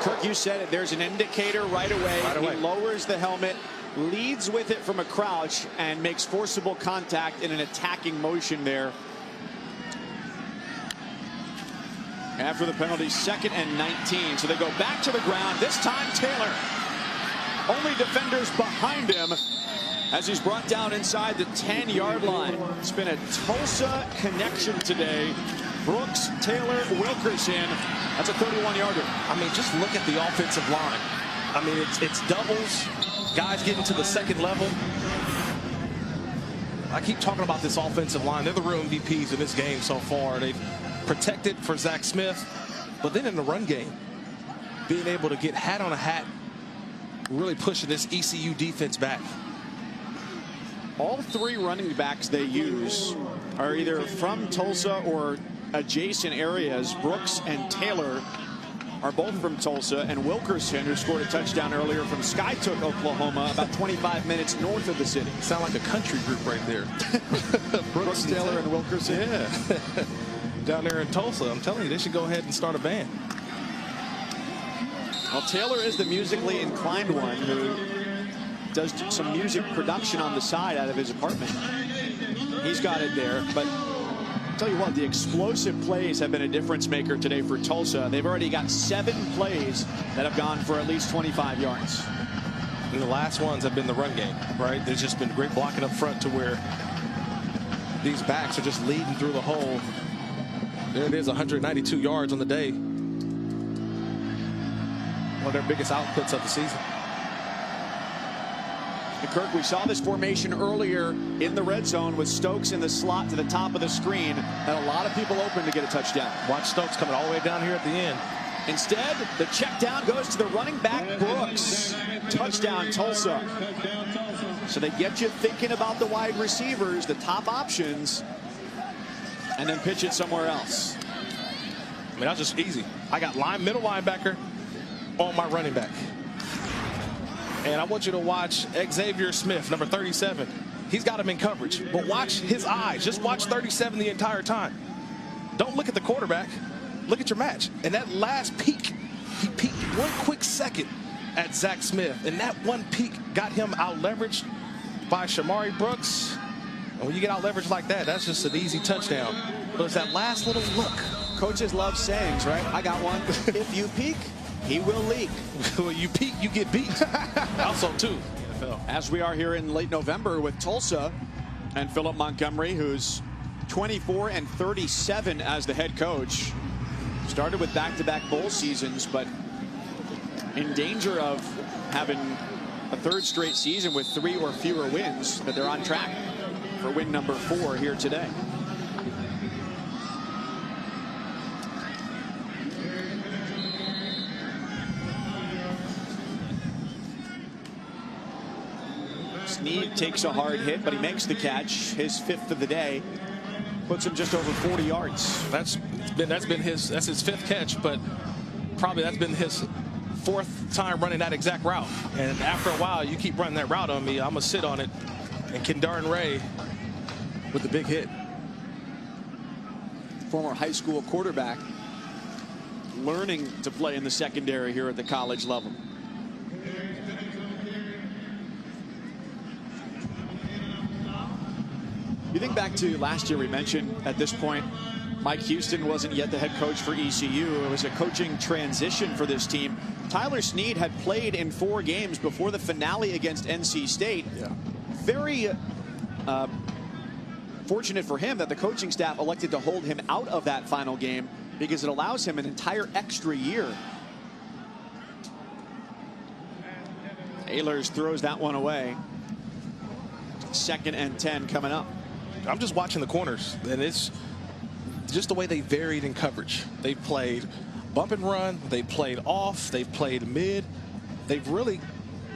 Kirk, you said it. There's an indicator right away. He lowers the helmet, leads with it from a crouch, and makes forcible contact in an attacking motion there. After the penalty, 2nd and 19. So they go back to the ground. This time, Taylor. Only defenders behind him as he's brought down inside the 10-yard line. It's been a Tulsa connection today. Brooks, Taylor, Wilkerson. That's a 31-yarder. I mean, just look at the offensive line. I mean, it's doubles, guys getting to the second level. I keep talking about this offensive line. They're the real MVPs in this game so far. They've protected for Zach Smith, but then in the run game, being able to get hat on a hat, really pushing this ECU defense back. All 3 running backs they use are either from Tulsa or adjacent areas. Brooks and Taylor are both from Tulsa, and Wilkerson, who scored a touchdown earlier from Skytook, Oklahoma, about 25 minutes north of the city. Sound like a country group right there. Brooks, Taylor, and Wilkerson. Yeah. Down there in Tulsa, I'm telling you, they should go ahead and start a band. Well, Taylor is the musically inclined one who does some music production on the side out of his apartment. He's got it there, but I'll tell you what, the explosive plays have been a difference maker today for Tulsa. They've already got 7 plays that have gone for at least 25 yards. And the last ones have been the run game, right? There's just been great blocking up front to where these backs are just leading through the hole. There it is, 192 yards on the day. One of their biggest outputs of the season. And Kirk, we saw this formation earlier in the red zone with Stokes in the slot to the top of the screen, and a lot of people open to get a touchdown. Watch Stokes coming all the way down here at the end. Instead, the check down goes to the running back, Brooks. Touchdown, Tulsa. So they get you thinking about the wide receivers, the top options, and then pitch it somewhere else. I mean, that's just easy. I got middle linebacker on my running back. And I want you to watch Xavier Smith, number 37. He's got him in coverage, but watch his eyes. Just watch 37 the entire time. Don't look at the quarterback. Look at your match. And that last peek, he peeked 1 quick second at Zach Smith. And that one peek got him out-leveraged by Shamari Brooks. And when you get out-leveraged like that, that's just an easy touchdown. But it's that last little look. Coaches love sayings, right? I got one. If you peek, he will leak. When you peek, you get beat. Also, too. As we are here in late November with Tulsa and Philip Montgomery, who's 24 and 37 as the head coach. Started with back-to-back bowl seasons, but in danger of having a 3rd straight season with 3 or fewer wins, but they're on track for win number 4 here today. Snead takes a hard hit, but he makes the catch, his 5th of the day. Puts him just over 40 yards. That's his 5th catch, but probably that's been his 4th time running that exact route. And after a while, you keep running that route on me, I'm gonna sit on it. And Kendarn Ray with the big hit. Former high school quarterback, learning to play in the secondary here at the college level. You think back to last year, we mentioned at this point, Mike Houston wasn't yet the head coach for ECU. It was a coaching transition for this team. Tyler Snead had played in 4 games before the finale against NC State. Yeah. Very fortunate for him that the coaching staff elected to hold him out of that final game because it allows him an entire extra year. Ehlers throws that one away. 2nd and 10 coming up. I'm just watching the corners, and it's just the way they varied in coverage. They played bump and run, they played off, they played mid. They've really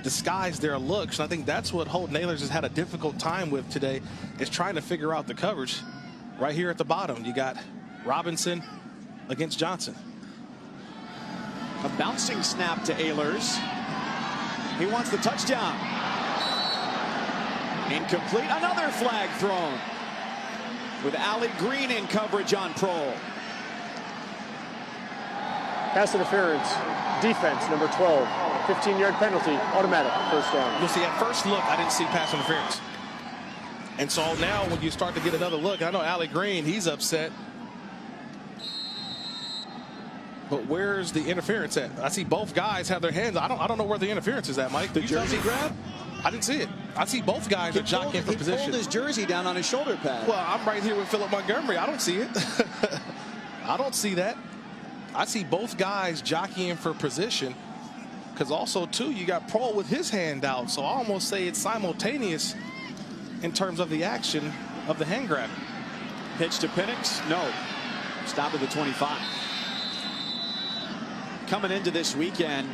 disguised their looks, and I think that's what Holton Ahlers has had a difficult time with today, is trying to figure out the coverage. Right here at the bottom, you got Robinson against Johnson. A bouncing snap to Ehlers. He wants the touchdown. Incomplete. Another flag thrown with Allie Green in coverage on Prohl. Pass interference. Defense, number 12. 15-yard penalty. Automatic. First down. You'll see, at first look, I didn't see pass interference. And so now when you start to get another look, I know Allie Green, he's upset. But where's the interference at? I see both guys have their hands. I don't know where the interference is at, Mike. The jersey grab? I didn't see it. I see both guys are jockeying for position. He pulled his jersey down on his shoulder pad. Well, I'm right here with Philip Montgomery. I don't see it. I don't see that. I see both guys jockeying for position. Because also, too, you got Prohl with his hand out. So I almost say it's simultaneous in terms of the action of the hand grab. Pitch to Penix? No. Stop at the 25. Coming into this weekend,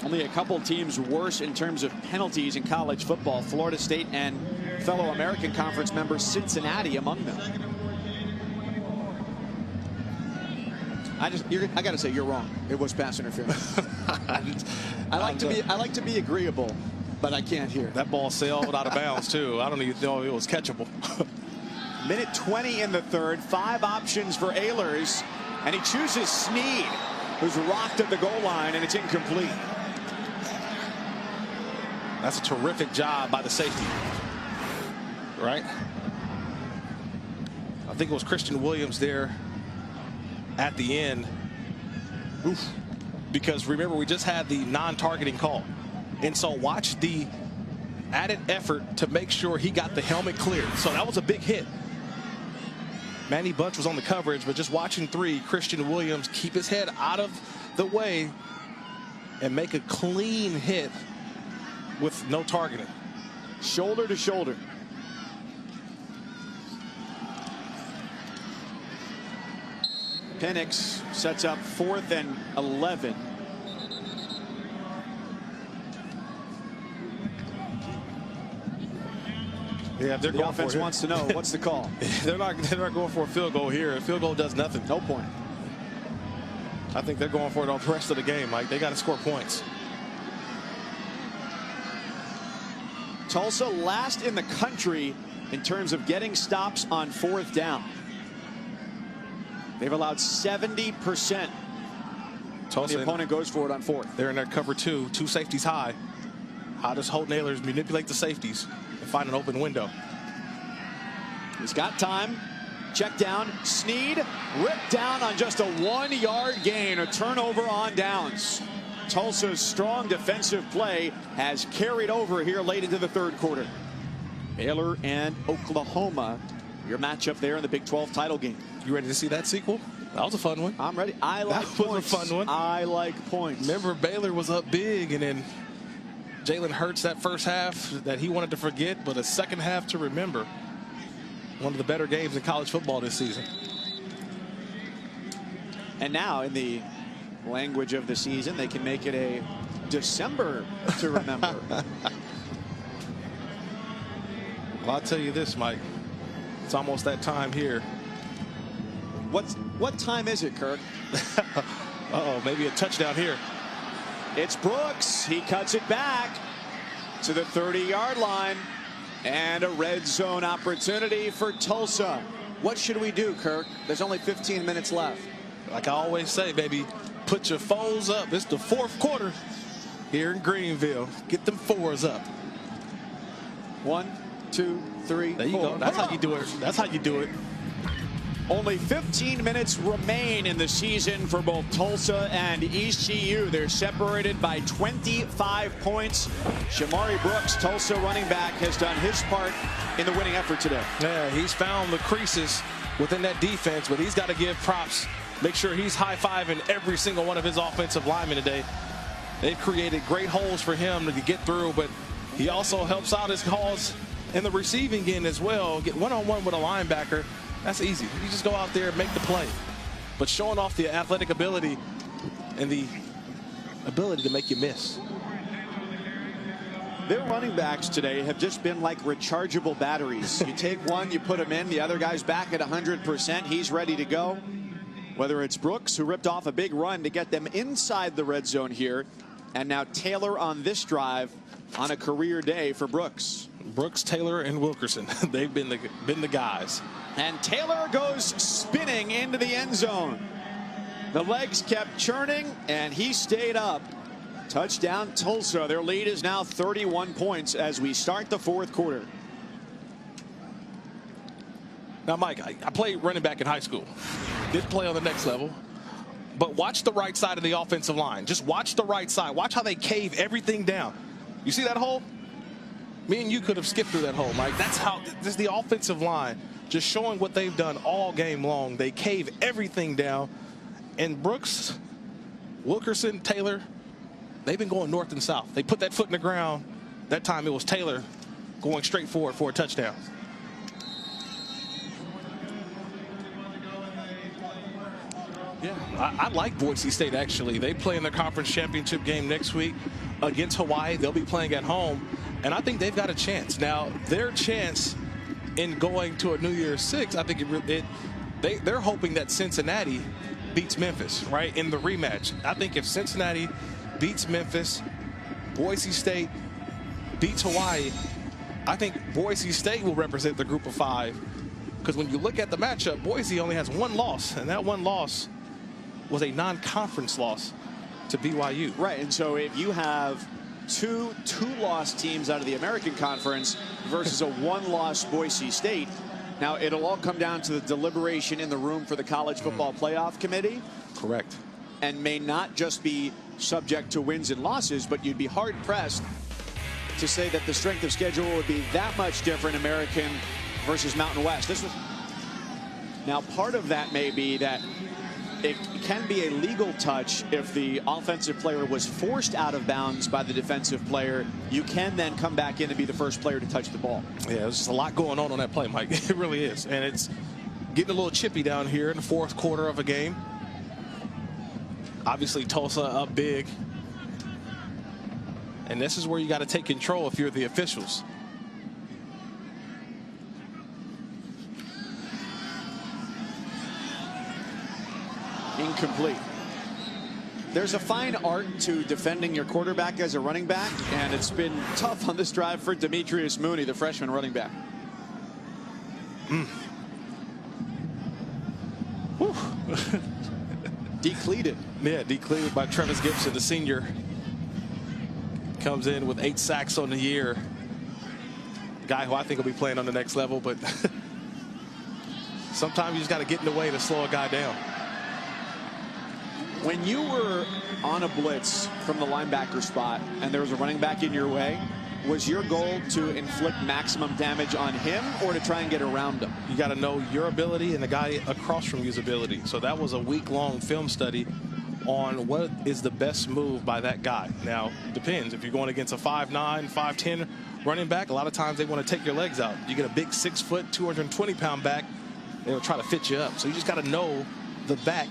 only a couple teams worse in terms of penalties in college football. Florida State and fellow American Conference member Cincinnati among them. I got to say, you're wrong. It was pass interference. I like to be agreeable, but I can't here. That ball sailed out of bounds too. I don't even know if it was catchable. Minute 20 in the 3rd. 5 options for Ehlers, and he chooses Snead, who's rocked at the goal line, and it's incomplete. That's a terrific job by the safety, right? I think it was Christian Williams there at the end. Oof. Because remember, we just had the non-targeting call. And so watch the added effort to make sure he got the helmet cleared. So that was a big hit. Manny Bunch was on the coverage, but just watching 3, Christian Williams keep his head out of the way and make a clean hit with no targeting. Shoulder to shoulder. Penix sets up 4th and 11. Yeah, if they're The going offense for it, wants to know what's the call. they're not going for a field goal here. A field goal does nothing. No point. I think they're going for it all the rest of the game, Mike. They got to score points. Tulsa last in the country in terms of getting stops on 4th down. They've allowed 70% Tulsa, when the opponent goes for it on 4th. They're in their cover 2 safeties high. How does Holton Ahlers manipulate the safeties and find an open window? He's got time. Check down. Snead ripped down on just a 1-yard gain. A turnover on downs. Tulsa's strong defensive play has carried over here late into the 3rd quarter. Baylor and Oklahoma, your matchup there in the Big 12 title game. You ready to see that sequel? That was a fun one. I'm ready. I like that points. was a fun one. I like points. Remember, Baylor was up big, and then Jalen Hurts that first half that he wanted to forget, but a second half to remember. One of the better games in college football this season. And now, in the language of the season, they can make it a December to remember. Well, I'll tell you this, Mike. It's almost that time here. What time is it, Kirk? Uh-oh, maybe a touchdown here. It's Brooks. He cuts it back to the 30-yard line. And a red zone opportunity for Tulsa. What should we do, Kirk? There's only 15 minutes left. Like I always say, baby, put your fours up. It's the fourth quarter here in Greenville. Get them fours up. 1, 2, 3, there you 4. go. That's how you do it. That's how you do it. Only 15 minutes remain in the season for both Tulsa and ECU. They're separated by 25 points. Shamari Brooks, Tulsa running back, has done his part in the winning effort today. Yeah, he's found the creases within that defense, but he's got to give props. Make sure he's high-fiving every single one of his offensive linemen today. They've created great holes for him to get through, but he also helps out his cause in the receiving end as well. Get one-on-one with a linebacker. That's easy. You just go out there and make the play. But showing off the athletic ability and the ability to make you miss. Their running backs today have just been like rechargeable batteries. You take one, you put him in, the other guy's back at 100%. He's ready to go. Whether it's Brooks, who ripped off a big run to get them inside the red zone here, and now Taylor on this drive on a career day for Brooks. Brooks, Taylor, and Wilkerson. They've been the guys. And Taylor goes spinning into the end zone. The legs kept churning, and he stayed up. Touchdown Tulsa. Their lead is now 31 points as we start the fourth quarter. Now, Mike, I played running back in high school. Didn't play on the next level. But watch the right side of the offensive line. Just watch the right side. Watch how they cave everything down. You see that hole? Me and you could have skipped through that hole, Mike. That's how this is the offensive line. Just showing what they've done all game long. They cave everything down. And Brooks, Wilkerson, Taylor, they've been going north and south. They put that foot in the ground. That time it was Taylor going straight forward for a touchdown. Yeah, I like Boise State, actually. They play in the conference championship game next week against Hawaii. They'll be playing at home, and I think they've got a chance. Now, their chance in going to a New Year's Six, I think they're hoping that Cincinnati beats Memphis, right, in the rematch. I think if Cincinnati beats Memphis, Boise State beats Hawaii, I think Boise State will represent the group of five. Because when you look at the matchup, Boise only has one loss, and that one loss was a non-conference loss to BYU. Right, and so if you have two-loss teams out of the American Conference versus a one-loss Boise State, now it'll all come down to the deliberation in the room for the College Football Playoff Committee. Correct. And may not just be subject to wins and losses, but you'd be hard-pressed to say that the strength of schedule would be that much different, American versus Mountain West. Now, part of that may be that it can be a legal touch if the offensive player was forced out of bounds by the defensive player. You can then come back in and be the first player to touch the ball. Yeah, there's just a lot going on that play, Mike. It really is. And it's getting a little chippy down here in the fourth quarter of a game. Obviously, Tulsa up big. And this is where you got to take control if you're the officials. Incomplete. There's a fine art to defending your quarterback as a running back, and it's been tough on this drive for Demetrius Mooney, the freshman running back. Decleated. Yeah, decleated by Travis Gibson, the senior. Comes in with 8 sacks on the year. Guy who I think will be playing on the next level, but sometimes you just got to get in the way to slow a guy down. When you were on a blitz from the linebacker spot and there was a running back in your way, was your goal to inflict maximum damage on him or to try and get around him? You got to know your ability and the guy across from you's ability. So that was a week-long film study on what is the best move by that guy. Now, depends. If you're going against a 5'9", 5'10" running back, a lot of times they want to take your legs out. You get a big 6-foot, 220-pound back, they'll try to fit you up. So you just got to know the back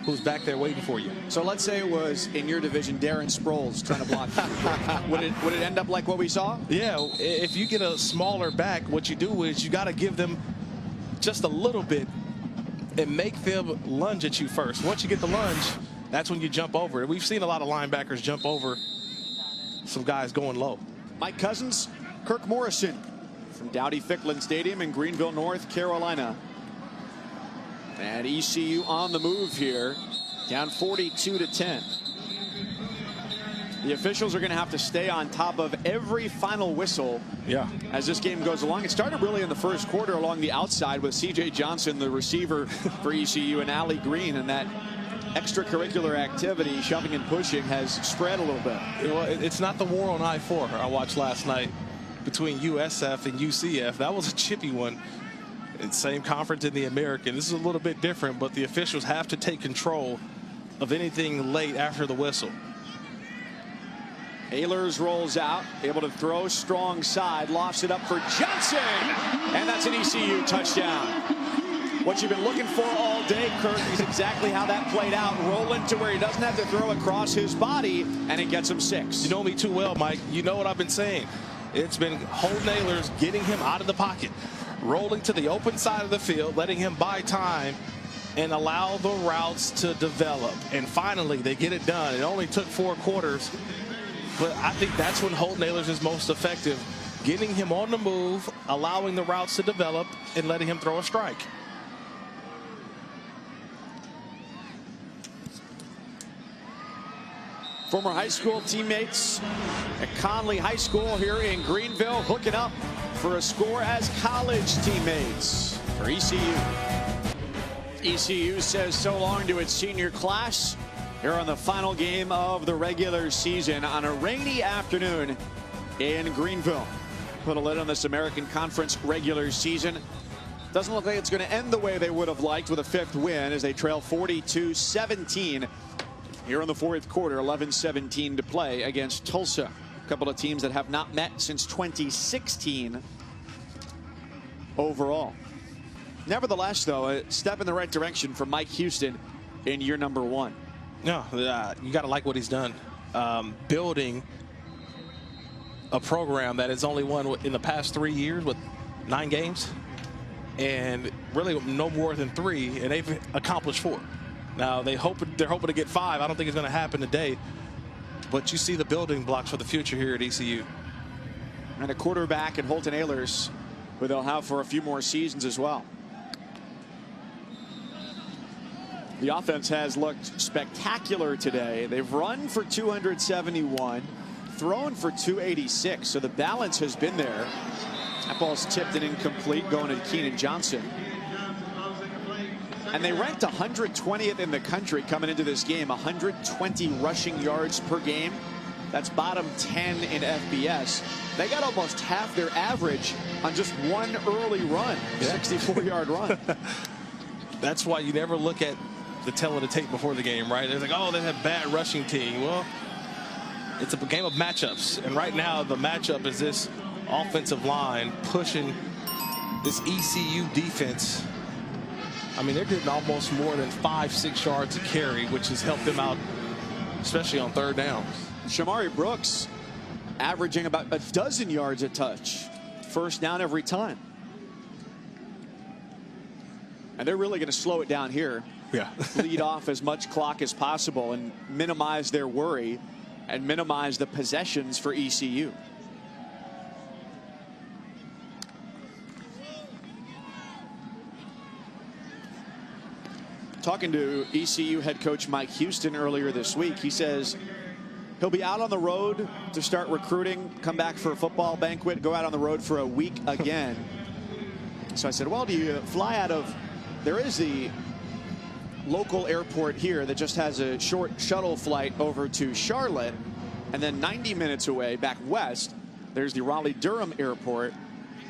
who's back there waiting for you. So let's say it was in your division, Darren Sproles trying to block you. would it end up like what we saw? Yeah, if you get a smaller back, what you do is you got to give them just a little bit and make them lunge at you first. Once you get the lunge, that's when you jump over it. We've seen a lot of linebackers jump over some guys going low. Mike Cousins, Kirk Morrison from Dowdy-Ficklin Stadium in Greenville, North Carolina. And ECU on the move here, down 42-10. The officials are going to have to stay on top of every final whistle as this game goes along. It started really in the first quarter along the outside with C.J. Johnson, the receiver for ECU, and Allie Green, and that extracurricular activity, shoving and pushing, has spread a little bit. Well, it's not the war on I-4 I watched last night between USF and UCF. That was a chippy one. It's same conference in the American. This is a little bit different, but the officials have to take control of anything late after the whistle. Ehlers rolls out, able to throw strong side, lofts it up for Johnson, and that's an ECU touchdown. What you've been looking for all day, Kirk, is exactly how that played out. Rolling to where he doesn't have to throw across his body, and it gets him 6. You know me too well, Mike. You know what I've been saying. It's been holding Ehlers, getting him out of the pocket, rolling to the open side of the field, letting him buy time and allow the routes to develop. And finally, they get it done. It only took 4 quarters, but I think that's when Holton Ehlers is most effective, getting him on the move, allowing the routes to develop, and letting him throw a strike. Former high school teammates at Conley High School here in Greenville hooking up for a score as college teammates for ECU. ECU says so long to its senior class here on the final game of the regular season on a rainy afternoon in Greenville. Put a lid on this American Conference regular season. Doesn't look like it's going to end the way they would have liked with a 5th win as they trail 42-17 here in the 4th quarter. 11-17 to play against Tulsa. A couple of teams that have not met since 2016 overall. Nevertheless, though, a step in the right direction for Mike Houston in year number 1. No, you got to like what he's done. Building a program that has only won in the past 3 years with 9 games, and really no more than 3, and they've accomplished 4. Now they're hoping to get 5. I don't think it's going to happen today, but you see the building blocks for the future here at ECU. And a quarterback in Holton Ehlers, who they'll have for a few more seasons as well. The offense has looked spectacular today. They've run for 271, thrown for 286, so the balance has been there. That ball's tipped and incomplete, going to Keenan Johnson. And they ranked 120th in the country coming into this game, 120 rushing yards per game. That's bottom 10 in FBS. They got almost half their average on just one early run, 64-yard run. That's why you never look at the tail of the tape before the game, right? They're like, oh, they have bad rushing team. Well, it's a game of matchups, and right now the matchup is this offensive line pushing this ECU defense. I mean, they're getting almost more than 5-6 yards a carry, which has helped them out, especially on 3rd down. Shamari Brooks averaging about a dozen yards a touch, 1st down every time. And they're really going to slow it down here. Yeah. Lead off as much clock as possible and minimize their worry and minimize the possessions for ECU. Talking to ECU head coach Mike Houston earlier this week, he says he'll be out on the road to start recruiting, come back for a football banquet, go out on the road for a week again. So I said, well, do you fly out of, there is the local airport here that just has a short shuttle flight over to Charlotte, and then 90 minutes away back west there's the Raleigh-Durham airport.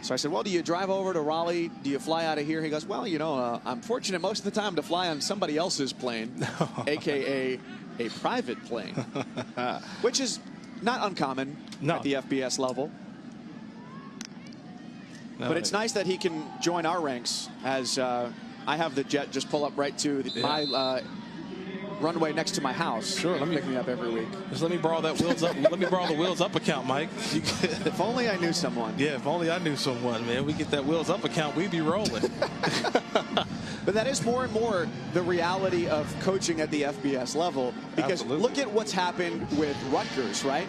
So I said, well, do you drive over to Raleigh? Do you fly out of here? He goes, well, you know, I'm fortunate most of the time to fly on somebody else's plane, aka a private plane, which is not uncommon at the FBS level. But it's nice that he can join our ranks, as I have the jet just pull up right to my runway next to my house. Sure, let me pick me up every week. Just let me borrow that Wheels Up. Let me borrow the Wheels Up account, Mike. If only I knew someone. Yeah, if only I knew someone, man. We get that Wheels Up account, we'd be rolling. But that is more and more the reality of coaching at the FBS level. Because Absolutely. look at what's happened with Rutgers, right?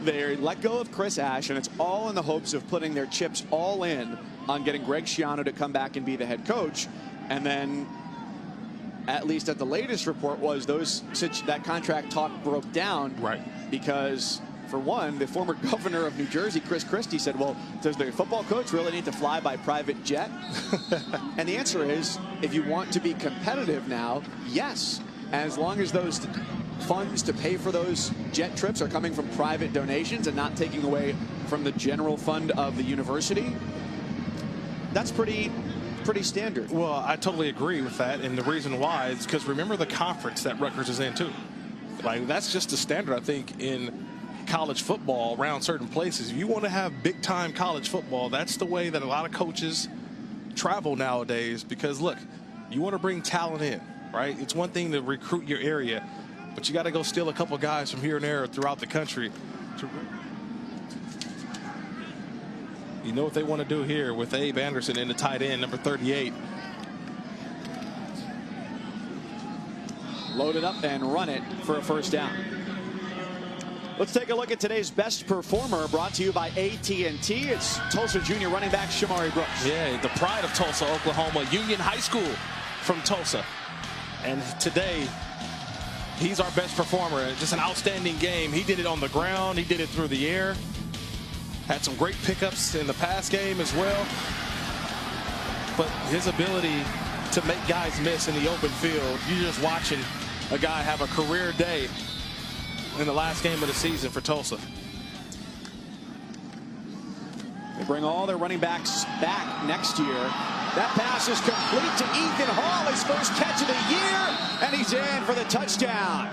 They let go of Chris Ash, and it's all in the hopes of putting their chips all in on getting Greg Schiano to come back and be the head coach. And then, at least at the latest report, was that contract talk broke down. Right. Because, for one, the former governor of New Jersey, Chris Christie, said, well, does the football coach really need to fly by private jet? And the answer is, if you want to be competitive now, yes. As long as those funds to pay for those jet trips are coming from private donations and not taking away from the general fund of the university, that's pretty standard. Well, I totally agree with that, and the reason why is because remember the conference that Rutgers is in too. Like, that's just the standard, I think, in college football around certain places. If you want to have big-time college football, that's the way that a lot of coaches travel nowadays. Because look, you want to bring talent in, right? It's one thing to recruit your area, but you got to go steal a couple guys from here and there throughout the country. You know what they want to do here with Abe Anderson in the tight end, number 38. Load it up and run it for a first down. Let's take a look at today's best performer, brought to you by AT&T. It's Tulsa junior running back Shamari Brooks. Yeah, the pride of Tulsa, Oklahoma, Union High School from Tulsa. And today, he's our best performer. Just an outstanding game. He did it on the ground. He did it through the air. Had some great pickups in the pass game as well. But his ability to make guys miss in the open field, you're just watching a guy have a career day in the last game of the season for Tulsa. They bring all their running backs back next year. That pass is complete to Ethan Hall, his first catch of the year, and he's in for the touchdown.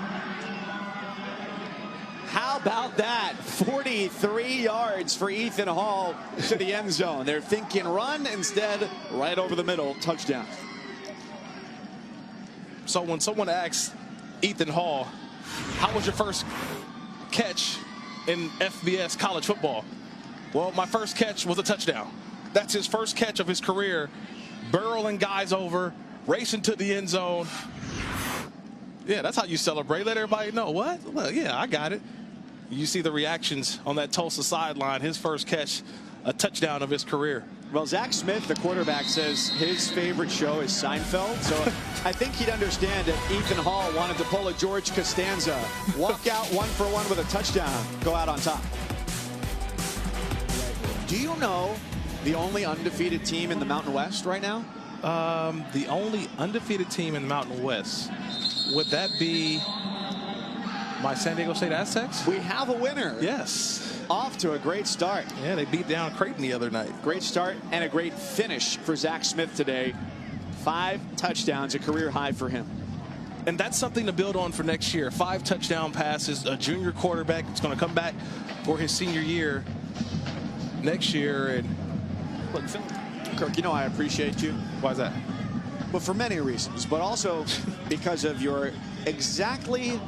How about that? 43 yards for Ethan Hall to the end zone. They're thinking run, instead right over the middle, touchdown. So when someone asks Ethan Hall, how was your first catch in FBS college football? Well, my first catch was a touchdown. That's his first catch of his career, barreling guys over, racing to the end zone. Yeah, that's how you celebrate. Let everybody know. What? Well, yeah, I got it. You see the reactions on that Tulsa sideline. His first catch, a touchdown of his career. Well, Zach Smith, the quarterback, says his favorite show is Seinfeld. So I think he'd understand that Ethan Hall wanted to pull a George Costanza, walk out 1-for-1 with a touchdown, go out on top. Do you know the only undefeated team in the Mountain West right now? The only undefeated team in the Mountain West, would that be my San Diego State Aztecs? We have a winner. Yes. Off to a great start. Yeah, they beat down Creighton the other night. Great start and a great finish for Zach Smith today. 5 touchdowns, a career high for him. And that's something to build on for next year. 5 touchdown passes, a junior quarterback that's going to come back for his senior year next year. And look, Phil, Kirk, you know I appreciate you. Why is that? Well, for many reasons, but also because of your exactly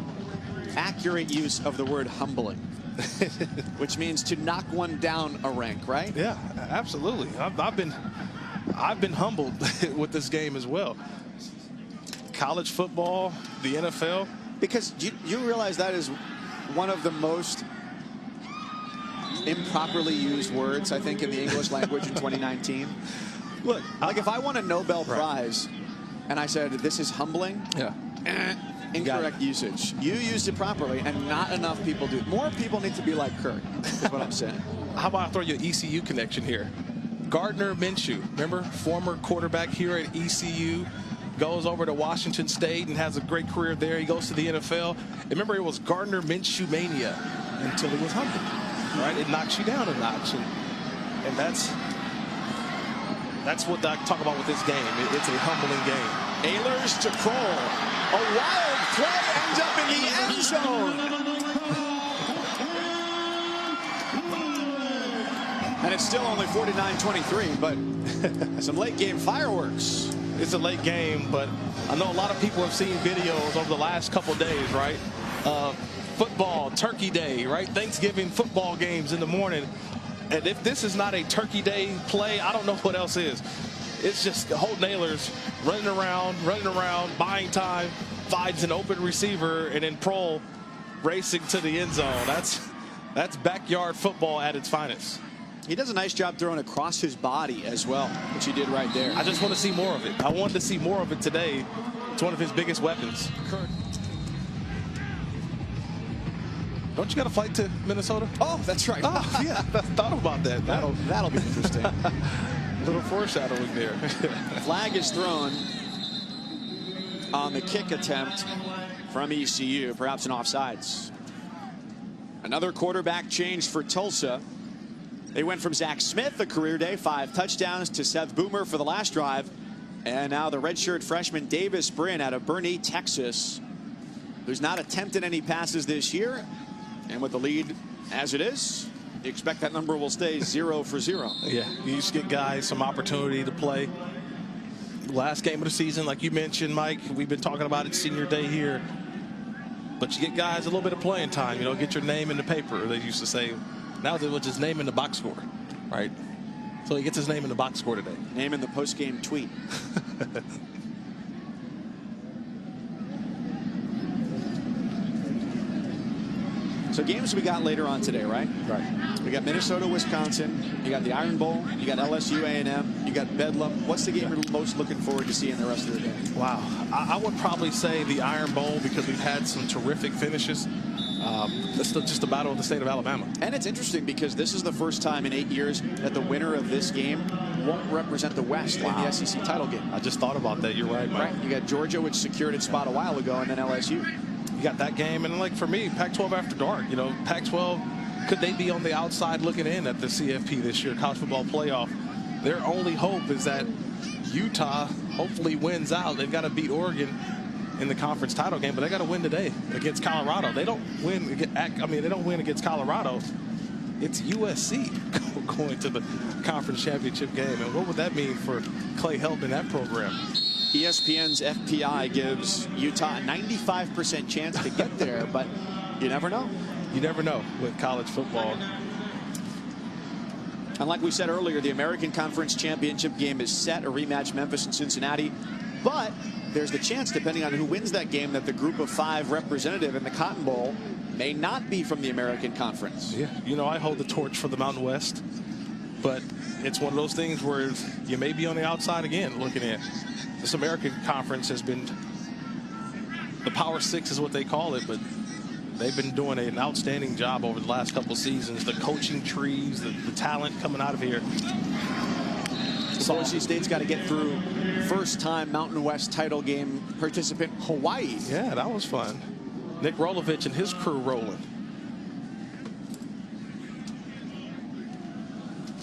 accurate use of the word humbling, which means to knock one down a rank, right? Yeah, absolutely. I've been humbled with this game as well. College football, the NFL. Because you realize that is one of the most improperly used words, I think, in the English language in 2019. Look, like if I won a Nobel Prize and I said, this is humbling, yeah, incorrect usage. You used it properly, and not enough people do. More people need to be like Kirk, is what I'm saying. How about I throw you an ECU connection here? Gardner Minshew, remember, former quarterback here at ECU, goes over to Washington State and has a great career there. He goes to the NFL. And remember, it was Gardner Minshew mania until he was humbled, right? It knocks you down a notch, and that's what I talk about with this game. It's a humbling game. Ehlers to Kroll. A wild play ends up in the end zone. And it's still only 49-23, but some late game fireworks. it's a late game, but I know a lot of people have seen videos over the last couple days, right? Football, Turkey Day, right? Thanksgiving football games in the morning. And if this is not a Turkey Day play, I don't know what else is. It's just Holt Nailers running around, buying time, finds an open receiver, and then Prohl racing to the end zone. That's backyard football at its finest. He does a nice job throwing across his body as well, which he did right there. I just want to see more of it. I wanted to see more of it today. It's one of his biggest weapons. Don't you got a flight to Minnesota? Oh, that's right. Oh, yeah, I thought about that. That'll be interesting. Little foreshadowing there. Flag is thrown on the kick attempt from ECU, perhaps an offsides. Another quarterback change for Tulsa. They went from Zach Smith, a career day, 5 touchdowns, to Seth Boomer for the last drive. And now the redshirt freshman Davis Brin out of Boerne, Texas, who's not attempted any passes this year. And with the lead as it is, you expect that number will stay 0 for 0. Yeah, you just get guys some opportunity to play. Last game of the season, like you mentioned, Mike, we've been talking about it senior day here. But you get guys a little bit of playing time, you know, get your name in the paper, they used to say. Now they will just name in the box score, right? So he gets his name in the box score today. Name in the post-game tweet. So games we got later on today, right? Right. We got Minnesota, Wisconsin. You got the Iron Bowl. You got LSU, A&M. You got Bedlam. What's the game you're most looking forward to seeing the rest of the day? Wow. I would probably say the Iron Bowl because we've had some terrific finishes. It's just the battle of the state of Alabama. And it's interesting because this is the first time in 8 years that the winner of this game won't represent the West in the SEC title game. I just thought about that. You're right, Mike. Right. You got Georgia, which secured its spot a while ago, and then LSU. You got that game, and like for me, Pac-12 after dark. You know, Pac-12, could they be on the outside looking in at the CFP this year, college football playoff? Their only hope is that Utah hopefully wins out. They've got to beat Oregon in the conference title game, but they got to win today against Colorado. They don't win. They don't win against Colorado. It's USC going to the conference championship game, and what would that mean for Clay Helton in that program? ESPN's FPI gives Utah a 95% chance to get there, but you never know. You never know with college football. And like we said earlier, the American Conference Championship game is set, a rematch Memphis and Cincinnati. But there's the chance, depending on who wins that game, that the group of 5 representative in the Cotton Bowl may not be from the American Conference. Yeah, you know, I hold the torch for the Mountain West, but it's one of those things where you may be on the outside again looking at. This American Conference has been, the Power 6 is what they call it, but they've been doing an outstanding job over the last couple seasons. The coaching trees, the talent coming out of here. Boise State's got to get through first-time Mountain West title game participant Hawaii. Yeah, that was fun. Nick Rolovich and his crew rolling.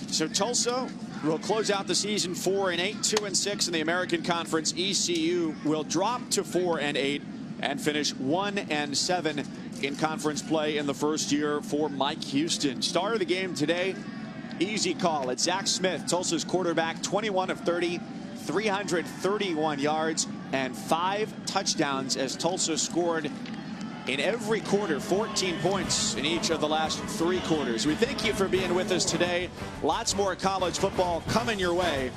So Tulsa will close out the season 4-8, 2-6 in the American Conference. ECU will drop to 4-8 and finish 1-7 in conference play in the first year for Mike Houston. Star of the game today, easy call. It's Zach Smith, Tulsa's quarterback, 21 of 30, 331 yards and 5 touchdowns as Tulsa scored in every quarter, 14 points in each of the last 3 quarters. We thank you for being with us today. Lots more college football coming your way.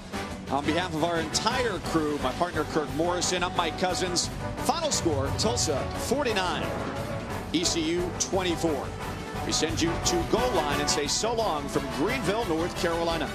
On behalf of our entire crew, my partner Kirk Morrison, I'm Mike Cousins. Final score, Tulsa 49, ECU 24. We send you to goal line and say so long from Greenville, North Carolina.